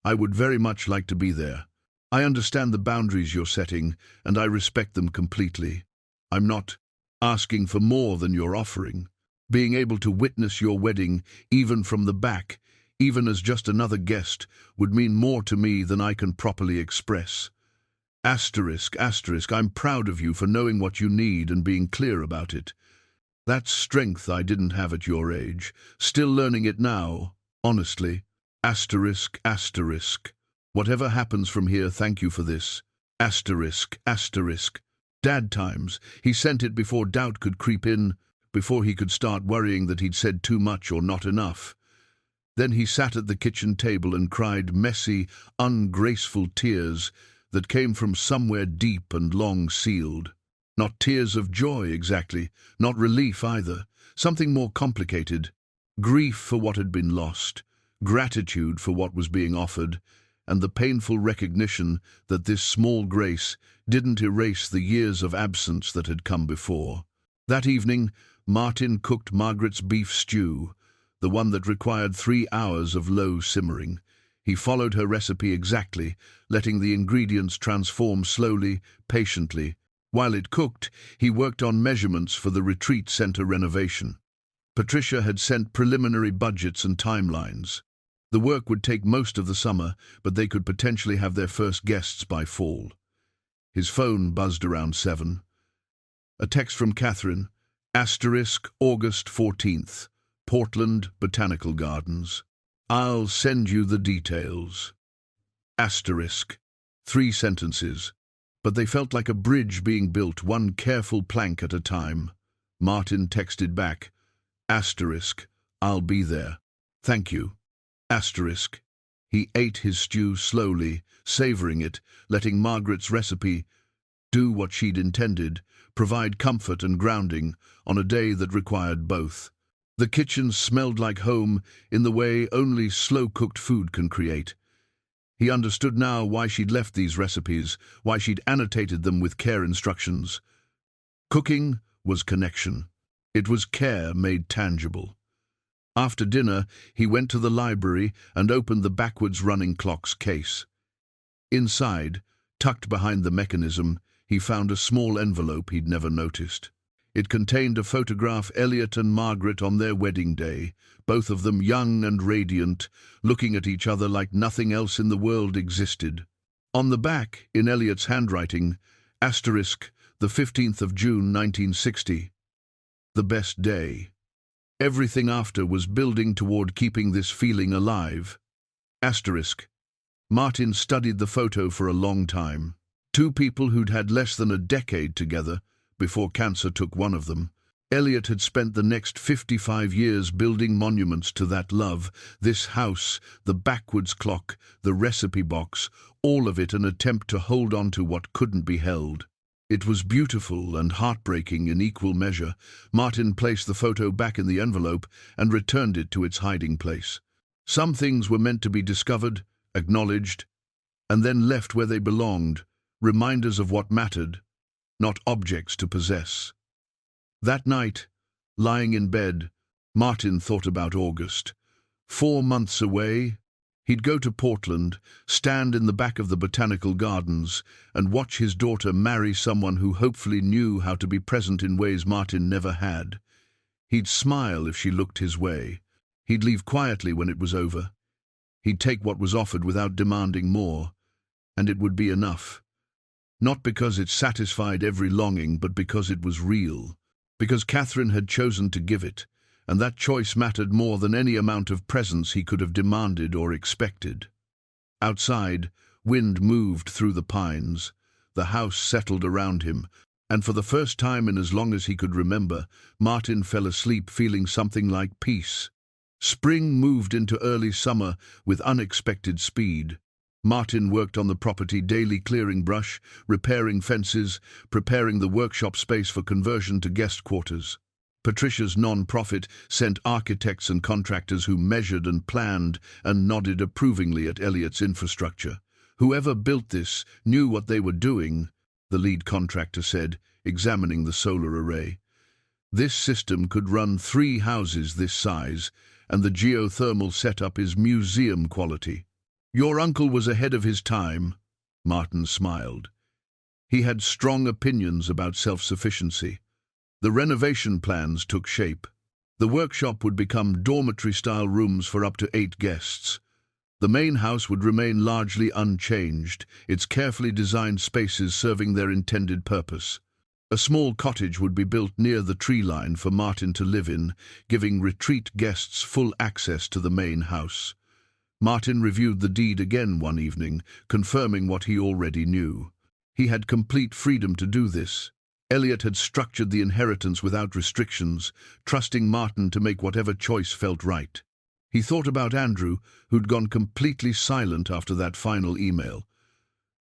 I would very much like to be there. I understand the boundaries you're setting, and I respect them completely. I'm not asking for more than you're offering. Being able to witness your wedding, even from the back, even as just another guest, would mean more to me than I can properly express. ***, I'm proud of you for knowing what you need and being clear about it. That's strength I didn't have at your age, still learning it now, honestly. ***. Whatever happens from here, thank you for this. ***. Dad times. He sent it before doubt could creep in, before he could start worrying that he'd said too much or not enough. Then he sat at the kitchen table and cried messy, ungraceful tears that came from somewhere deep and long-sealed. Not tears of joy, exactly, not relief either, something more complicated. Grief for what had been lost, gratitude for what was being offered, and the painful recognition that this small grace didn't erase the years of absence that had come before. That evening, Martin cooked Margaret's beef stew, the one that required 3 hours of low simmering. He followed her recipe exactly, letting the ingredients transform slowly, patiently. While it cooked, he worked on measurements for the retreat center renovation. Patricia had sent preliminary budgets and timelines. The work would take most of the summer, but they could potentially have their first guests by fall. His phone buzzed around 7. A text from Catherine, August 14th, Portland Botanical Gardens. I'll send you the details. 3 sentences. But they felt like a bridge being built, one careful plank at a time. Martin texted back, I'll be there. Thank you. He ate his stew slowly, savoring it, letting Margaret's recipe do what she'd intended, provide comfort and grounding on a day that required both. The kitchen smelled like home in the way only slow-cooked food can create. He understood now why she'd left these recipes, why she'd annotated them with care instructions. Cooking was connection. It was care made tangible. After dinner, he went to the library and opened the backwards-running clock's case. Inside, tucked behind the mechanism, he found a small envelope he'd never noticed. It contained a photograph Elliot and Margaret on their wedding day, both of them young and radiant, looking at each other like nothing else in the world existed. On the back, in Elliot's handwriting, *, the 15th of June 1960. The best day. Everything after was building toward keeping this feeling alive. *, Martin studied the photo for a long time. Two people who'd had less than a decade together before cancer took one of them. Elliot had spent the next 55 years building monuments to that love, this house, the backwards clock, the recipe box, all of it an attempt to hold on to what couldn't be held. It was beautiful and heartbreaking in equal measure. Martin placed the photo back in the envelope and returned it to its hiding place. Some things were meant to be discovered, acknowledged, and then left where they belonged, reminders of what mattered, not objects to possess. That night, lying in bed, Martin thought about August. 4 months away, he'd go to Portland, stand in the back of the botanical gardens, and watch his daughter marry someone who hopefully knew how to be present in ways Martin never had. He'd smile if she looked his way. He'd leave quietly when it was over. He'd take what was offered without demanding more, and it would be enough. Not because it satisfied every longing, but because it was real. Because Catherine had chosen to give it, and that choice mattered more than any amount of presents he could have demanded or expected. Outside, wind moved through the pines. The house settled around him, and for the first time in as long as he could remember, Martin fell asleep feeling something like peace. Spring moved into early summer with unexpected speed. Martin worked on the property daily, clearing brush, repairing fences, preparing the workshop space for conversion to guest quarters. Patricia's non-profit sent architects and contractors who measured and planned and nodded approvingly at Elliot's infrastructure. Whoever built this knew what they were doing, the lead contractor said, examining the solar array. This system could run 3 houses this size, and the geothermal setup is museum quality. Your uncle was ahead of his time, Martin smiled. He had strong opinions about self-sufficiency. The renovation plans took shape. The workshop would become dormitory-style rooms for up to 8 guests. The main house would remain largely unchanged, its carefully designed spaces serving their intended purpose. A small cottage would be built near the tree line for Martin to live in, giving retreat guests full access to the main house. Martin reviewed the deed again one evening, confirming what he already knew. He had complete freedom to do this. Elliot had structured the inheritance without restrictions, trusting Martin to make whatever choice felt right. He thought about Andrew, who'd gone completely silent after that final email.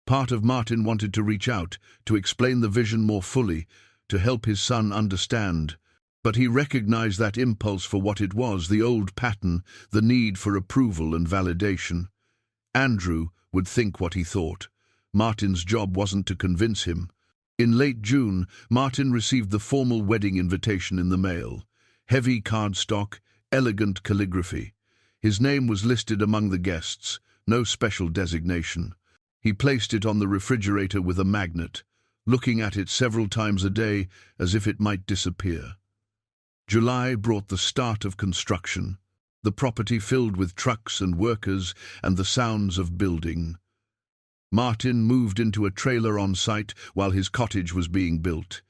Part of Martin wanted to reach out, to explain the vision more fully, to help his son understand. But he recognized that impulse for what it was, the old pattern, the need for approval and validation. Andrew would think what he thought. Martin's job wasn't to convince him. In late June, Martin received the formal wedding invitation in the mail. Heavy cardstock, elegant calligraphy. His name was listed among the guests, no special designation. He placed it on the refrigerator with a magnet, looking at it several times a day as if it might disappear. July brought the start of construction, the property filled with trucks and workers and the sounds of building. Martin moved into a trailer on site while his cottage was being built.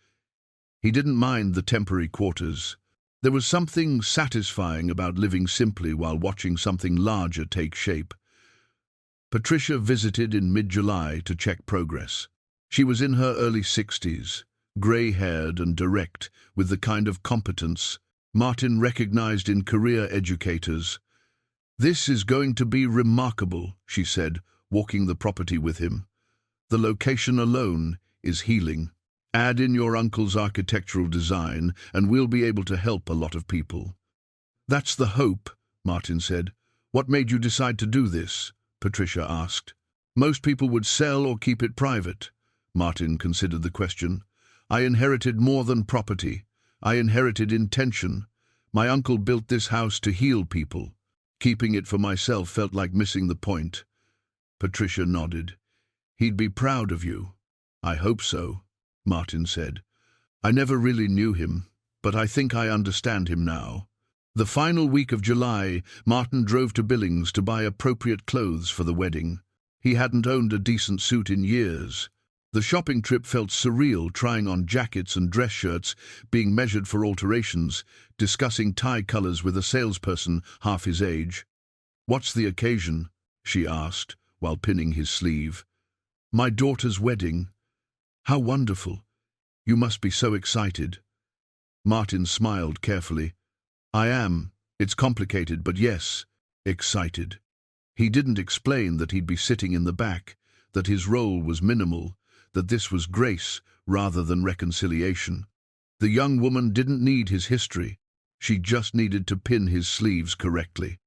He didn't mind the temporary quarters. There was something satisfying about living simply while watching something larger take shape. Patricia visited in mid-July to check progress. She was in her early 60s. Grey-haired and direct, with the kind of competence Martin recognized in career educators. "This is going to be remarkable," she said, walking the property with him. "The location alone is healing. Add in your uncle's architectural design, and we'll be able to help a lot of people." "That's the hope," Martin said. "What made you decide to do this?" Patricia asked. "Most people would sell or keep it private." Martin considered the question. "I inherited more than property. I inherited intention. My uncle built this house to heal people. Keeping it for myself felt like missing the point." Patricia nodded. "He'd be proud of you." "I hope so," Martin said. "I never really knew him, but I think I understand him now." The final week of July, Martin drove to Billings to buy appropriate clothes for the wedding. He hadn't owned a decent suit in years. The shopping trip felt surreal, trying on jackets and dress shirts, being measured for alterations, discussing tie colors with a salesperson half his age. "What's the occasion?" she asked, while pinning his sleeve. "My daughter's wedding. How wonderful. You must be so excited." Martin smiled carefully. "I am. It's complicated, but yes, excited." He didn't explain that he'd be sitting in the back, that his role was minimal, that this was grace rather than reconciliation. The young woman didn't need his history. She just needed to pin his sleeves correctly.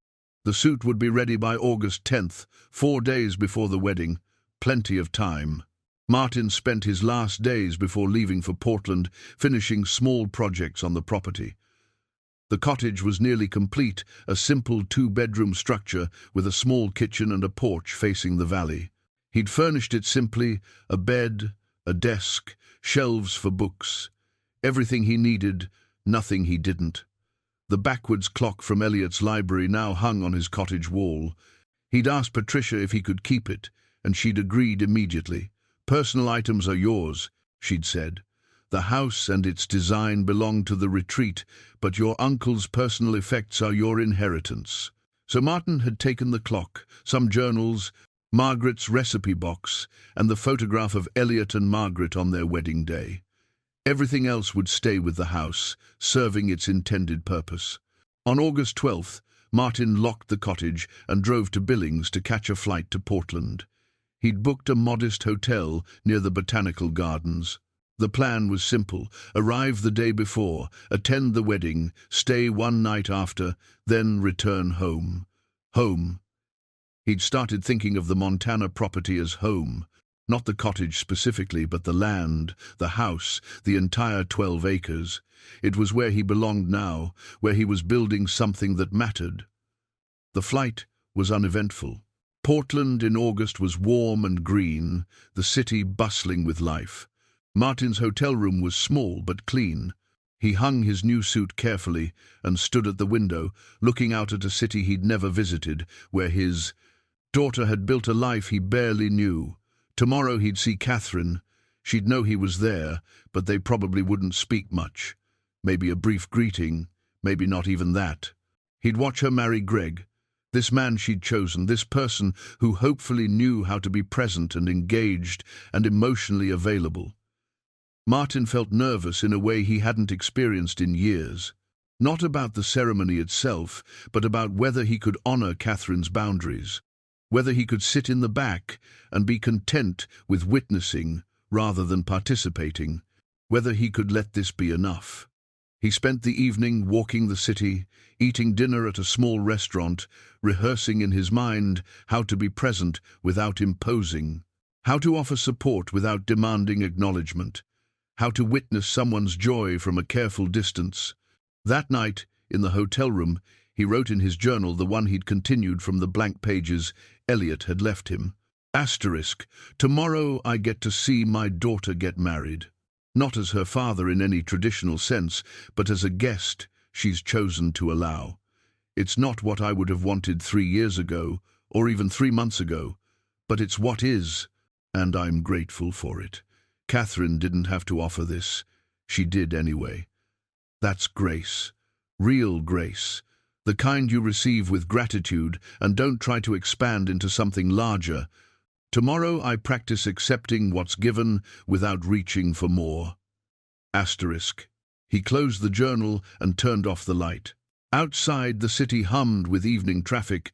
The suit would be ready by August 10th, 4 days before the wedding. Plenty of time. Martin spent his last days before leaving for Portland, finishing small projects on the property. The cottage was nearly complete, a simple 2-bedroom structure with a small kitchen and a porch facing the valley. He'd furnished it simply: a bed, a desk, shelves for books. Everything he needed, nothing he didn't. The backwards clock from Eliot's library now hung on his cottage wall. He'd asked Patricia if he could keep it, and she'd agreed immediately. "Personal items are yours," she'd said. "The house and its design belong to the retreat, but your uncle's personal effects are your inheritance." So Martin had taken the clock, some journals, Margaret's recipe box, and the photograph of Eliot and Margaret on their wedding day. Everything else would stay with the house, serving its intended purpose. On August 12th, Martin locked the cottage and drove to Billings to catch a flight to Portland. He'd booked a modest hotel near the Botanical Gardens. The plan was simple: arrive the day before, attend the wedding, stay 1 night after, then return home. Home. He'd started thinking of the Montana property as home. Not the cottage specifically, but the land, the house, the entire 12 acres. It was where he belonged now, where he was building something that mattered. The flight was uneventful. Portland in August was warm and green, the city bustling with life. Martin's hotel room was small but clean. He hung his new suit carefully and stood at the window, looking out at a city he'd never visited, where his daughter had built a life he barely knew. Tomorrow he'd see Catherine. She'd know he was there, but they probably wouldn't speak much. Maybe a brief greeting, maybe not even that. He'd watch her marry Greg, this man she'd chosen, this person who hopefully knew how to be present and engaged and emotionally available. Martin felt nervous in a way he hadn't experienced in years. Not about the ceremony itself, but about whether he could honor Catherine's boundaries. Whether he could sit in the back and be content with witnessing rather than participating. Whether he could let this be enough. He spent the evening walking the city, eating dinner at a small restaurant, rehearsing in his mind how to be present without imposing, how to offer support without demanding acknowledgement, how to witness someone's joy from a careful distance. That night, in the hotel room, he wrote in his journal the one he'd continued from the blank pages Eliot had left him. Asterisk, tomorrow I get to see my daughter get married. Not as her father in any traditional sense, but as a guest she's chosen to allow. It's not what I would have wanted 3 years ago, or even 3 months ago, but it's what is, and I'm grateful for it. Catherine didn't have to offer this. She did anyway. That's grace. Real grace. The kind you receive with gratitude and don't try to expand into something larger. Tomorrow I practice accepting what's given without reaching for more. Asterisk. He closed the journal and turned off the light. Outside, the city hummed with evening traffic.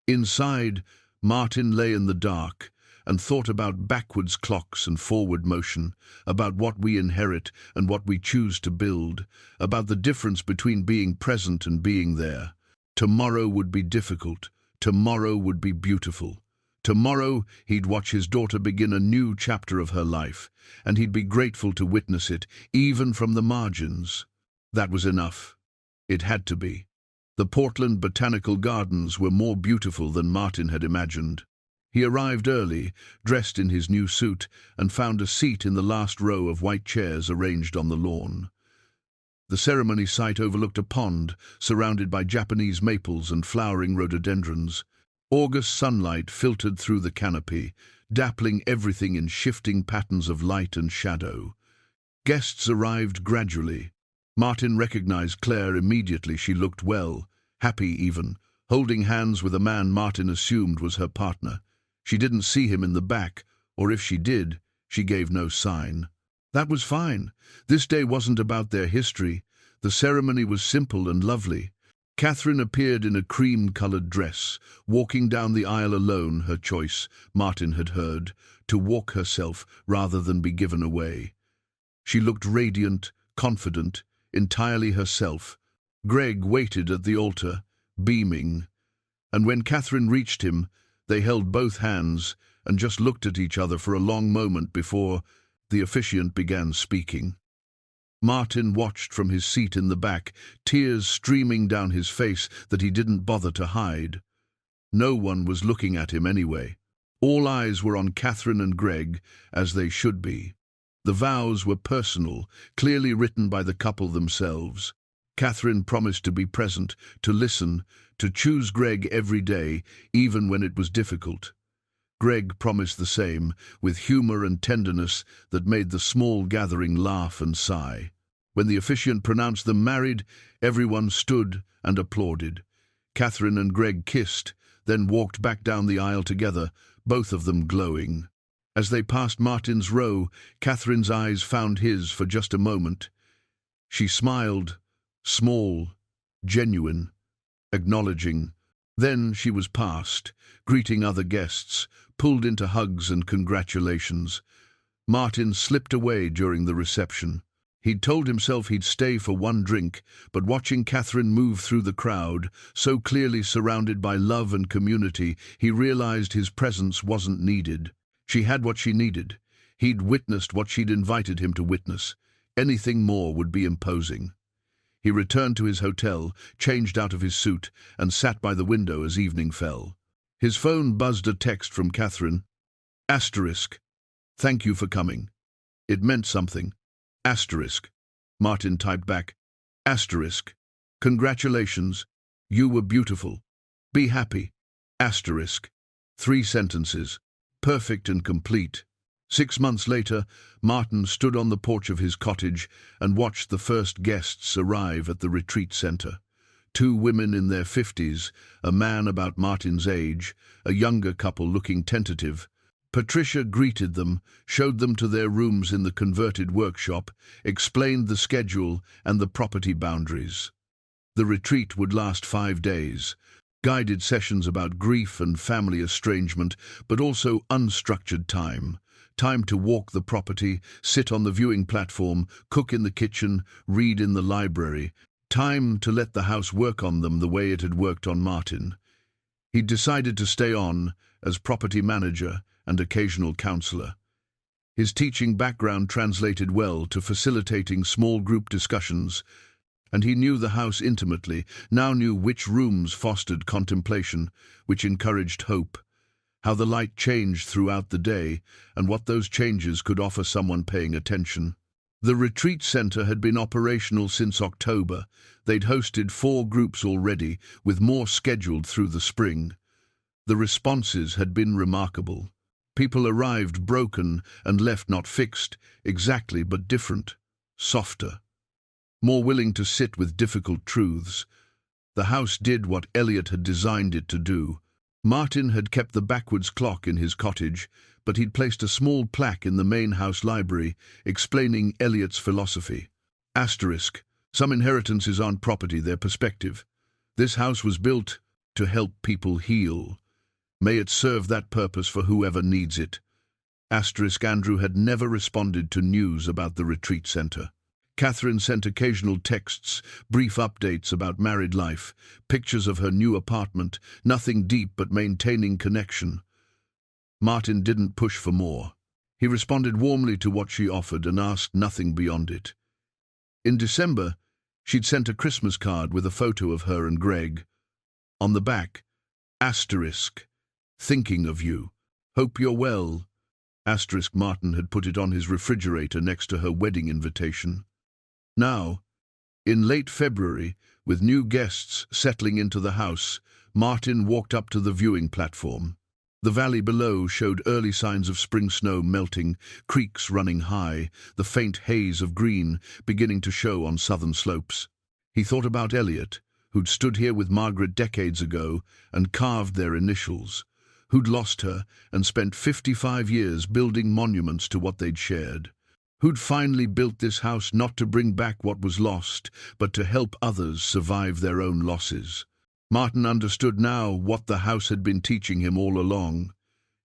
Inside, Martin lay in the dark and thought about backwards clocks and forward motion, about what we inherit and what we choose to build, about the difference between being present and being there. Tomorrow would be difficult. Tomorrow would be beautiful. Tomorrow he'd watch his daughter begin a new chapter of her life, and he'd be grateful to witness it, even from the margins. That was enough. It had to be. The Portland Botanical Gardens were more beautiful than Martin had imagined. He arrived early, dressed in his new suit, and found a seat in the last row of white chairs arranged on the lawn. The ceremony site overlooked a pond, surrounded by Japanese maples and flowering rhododendrons. August sunlight filtered through the canopy, dappling everything in shifting patterns of light and shadow. Guests arrived gradually. Martin recognized Claire immediately. She looked well, happy even, holding hands with a man Martin assumed was her partner. She didn't see him in the back, or if she did, she gave no sign. That was fine. This day wasn't about their history. The ceremony was simple and lovely. Catherine appeared in a cream-colored dress, walking down the aisle alone, her choice, Martin had heard, to walk herself rather than be given away. She looked radiant, confident, entirely herself. Greg waited at the altar, beaming, and when Catherine reached him, they held both hands and just looked at each other for a long moment before the officiant began speaking. Martin watched from his seat in the back, tears streaming down his face that he didn't bother to hide. No one was looking at him anyway. All eyes were on Catherine and Greg, as they should be. The vows were personal, clearly written by the couple themselves. Catherine promised to be present, to listen, to choose Greg every day, even when it was difficult. Greg promised the same, with humor and tenderness that made the small gathering laugh and sigh. When the officiant pronounced them married, everyone stood and applauded. Catherine and Greg kissed, then walked back down the aisle together, both of them glowing. As they passed Martin's row, Catherine's eyes found his for just a moment. She smiled, small, genuine, acknowledging. Then she was past, greeting other guests, pulled into hugs and congratulations. Martin slipped away during the reception. He'd told himself he'd stay for one drink, but watching Catherine move through the crowd, so clearly surrounded by love and community, he realized his presence wasn't needed. She had what she needed. He'd witnessed what she'd invited him to witness. Anything more would be imposing. He returned to his hotel, changed out of his suit, and sat by the window as evening fell. His phone buzzed a text from Catherine. Asterisk. Thank you for coming. It meant something. Asterisk. Martin typed back. Asterisk. Congratulations. You were beautiful. Be happy. Asterisk. 3 sentences. Perfect and complete. 6 months later, Martin stood on the porch of his cottage and watched the first guests arrive at the retreat center. 2 women in their 50s, a man about Martin's age, a younger couple looking tentative. Patricia greeted them, showed them to their rooms in the converted workshop, explained the schedule and the property boundaries. The retreat would last 5 days. Guided sessions about grief and family estrangement, but also unstructured time. Time to walk the property, sit on the viewing platform, cook in the kitchen, read in the library. Time to let the house work on them the way it had worked on Martin. He'd decided to stay on as property manager and occasional counselor. His teaching background translated well to facilitating small group discussions, and he knew the house intimately, now knew which rooms fostered contemplation, which encouraged hope, how the light changed throughout the day, and what those changes could offer someone paying attention. The retreat center had been operational since October. They'd hosted 4 groups already, with more scheduled through the spring. The responses had been remarkable. People arrived broken and left not fixed, exactly, but different, softer, more willing to sit with difficult truths. The house did what Elliot had designed it to do. Martin had kept the backwards clock in his cottage, but he'd placed a small plaque in the main house library explaining Elliot's philosophy. Asterisk. Some inheritances aren't property, they're perspective. This house was built to help people heal. May it serve that purpose for whoever needs it. Asterisk. Andrew had never responded to news about the retreat center. Catherine sent occasional texts, brief updates about married life, pictures of her new apartment, nothing deep but maintaining connection. Martin didn't push for more. He responded warmly to what she offered and asked nothing beyond it. In December, she'd sent a Christmas card with a photo of her and Greg. On the back, asterisk, thinking of you. Hope you're well. Asterisk. Martin had put it on his refrigerator next to her wedding invitation. Now, in late February, with new guests settling into the house, Martin walked up to the viewing platform. The valley below showed early signs of spring snow melting, creeks running high, the faint haze of green beginning to show on southern slopes. He thought about Elliot, who'd stood here with Margaret decades ago and carved their initials. who'd lost her and spent 55 years building monuments to what they'd shared, who'd finally built this house not to bring back what was lost, but to help others survive their own losses. Martin understood now what the house had been teaching him all along.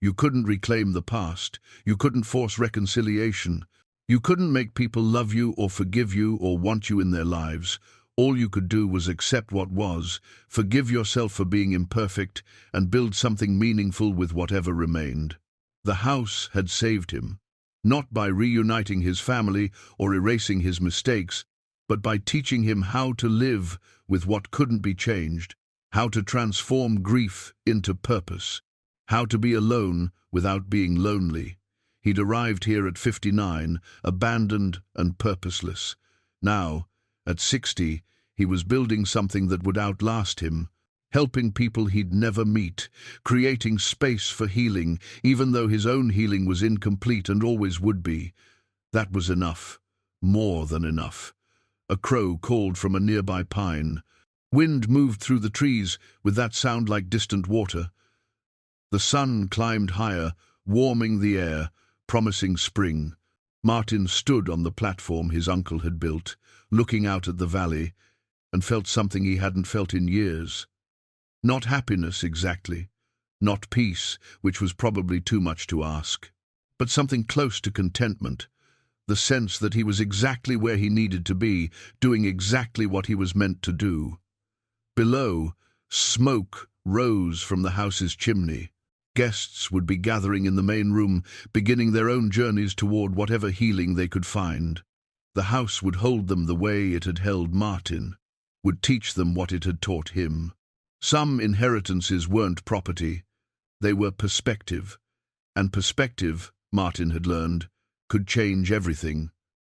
You couldn't reclaim the past. You couldn't force reconciliation. You couldn't make people love you or forgive you or want you in their lives. All you could do was accept what was, forgive yourself for being imperfect, and build something meaningful with whatever remained. The house had saved him, not by reuniting his family or erasing his mistakes, but by teaching him how to live with what couldn't be changed, how to transform grief into purpose, how to be alone without being lonely. He'd arrived here at 59, abandoned and purposeless. Now, at 60, he was building something that would outlast him, helping people he'd never meet, creating space for healing, even though his own healing was incomplete and always would be. That was enough, more than enough. A crow called from a nearby pine. Wind moved through the trees with that sound like distant water. The sun climbed higher, warming the air, promising spring. Martin stood on the platform his uncle had built, looking out at the valley, and felt something he hadn't felt in years. Not happiness exactly, not peace, which was probably too much to ask, but something close to contentment, the sense that he was exactly where he needed to be, doing exactly what he was meant to do. Below, smoke rose from the house's chimney. Guests would be gathering in the main room, beginning their own journeys toward whatever healing they could find. The house would hold them the way it had held Martin, would teach them what it had taught him. Some inheritances weren't property, they were perspective. And perspective, Martin had learned, could change everything.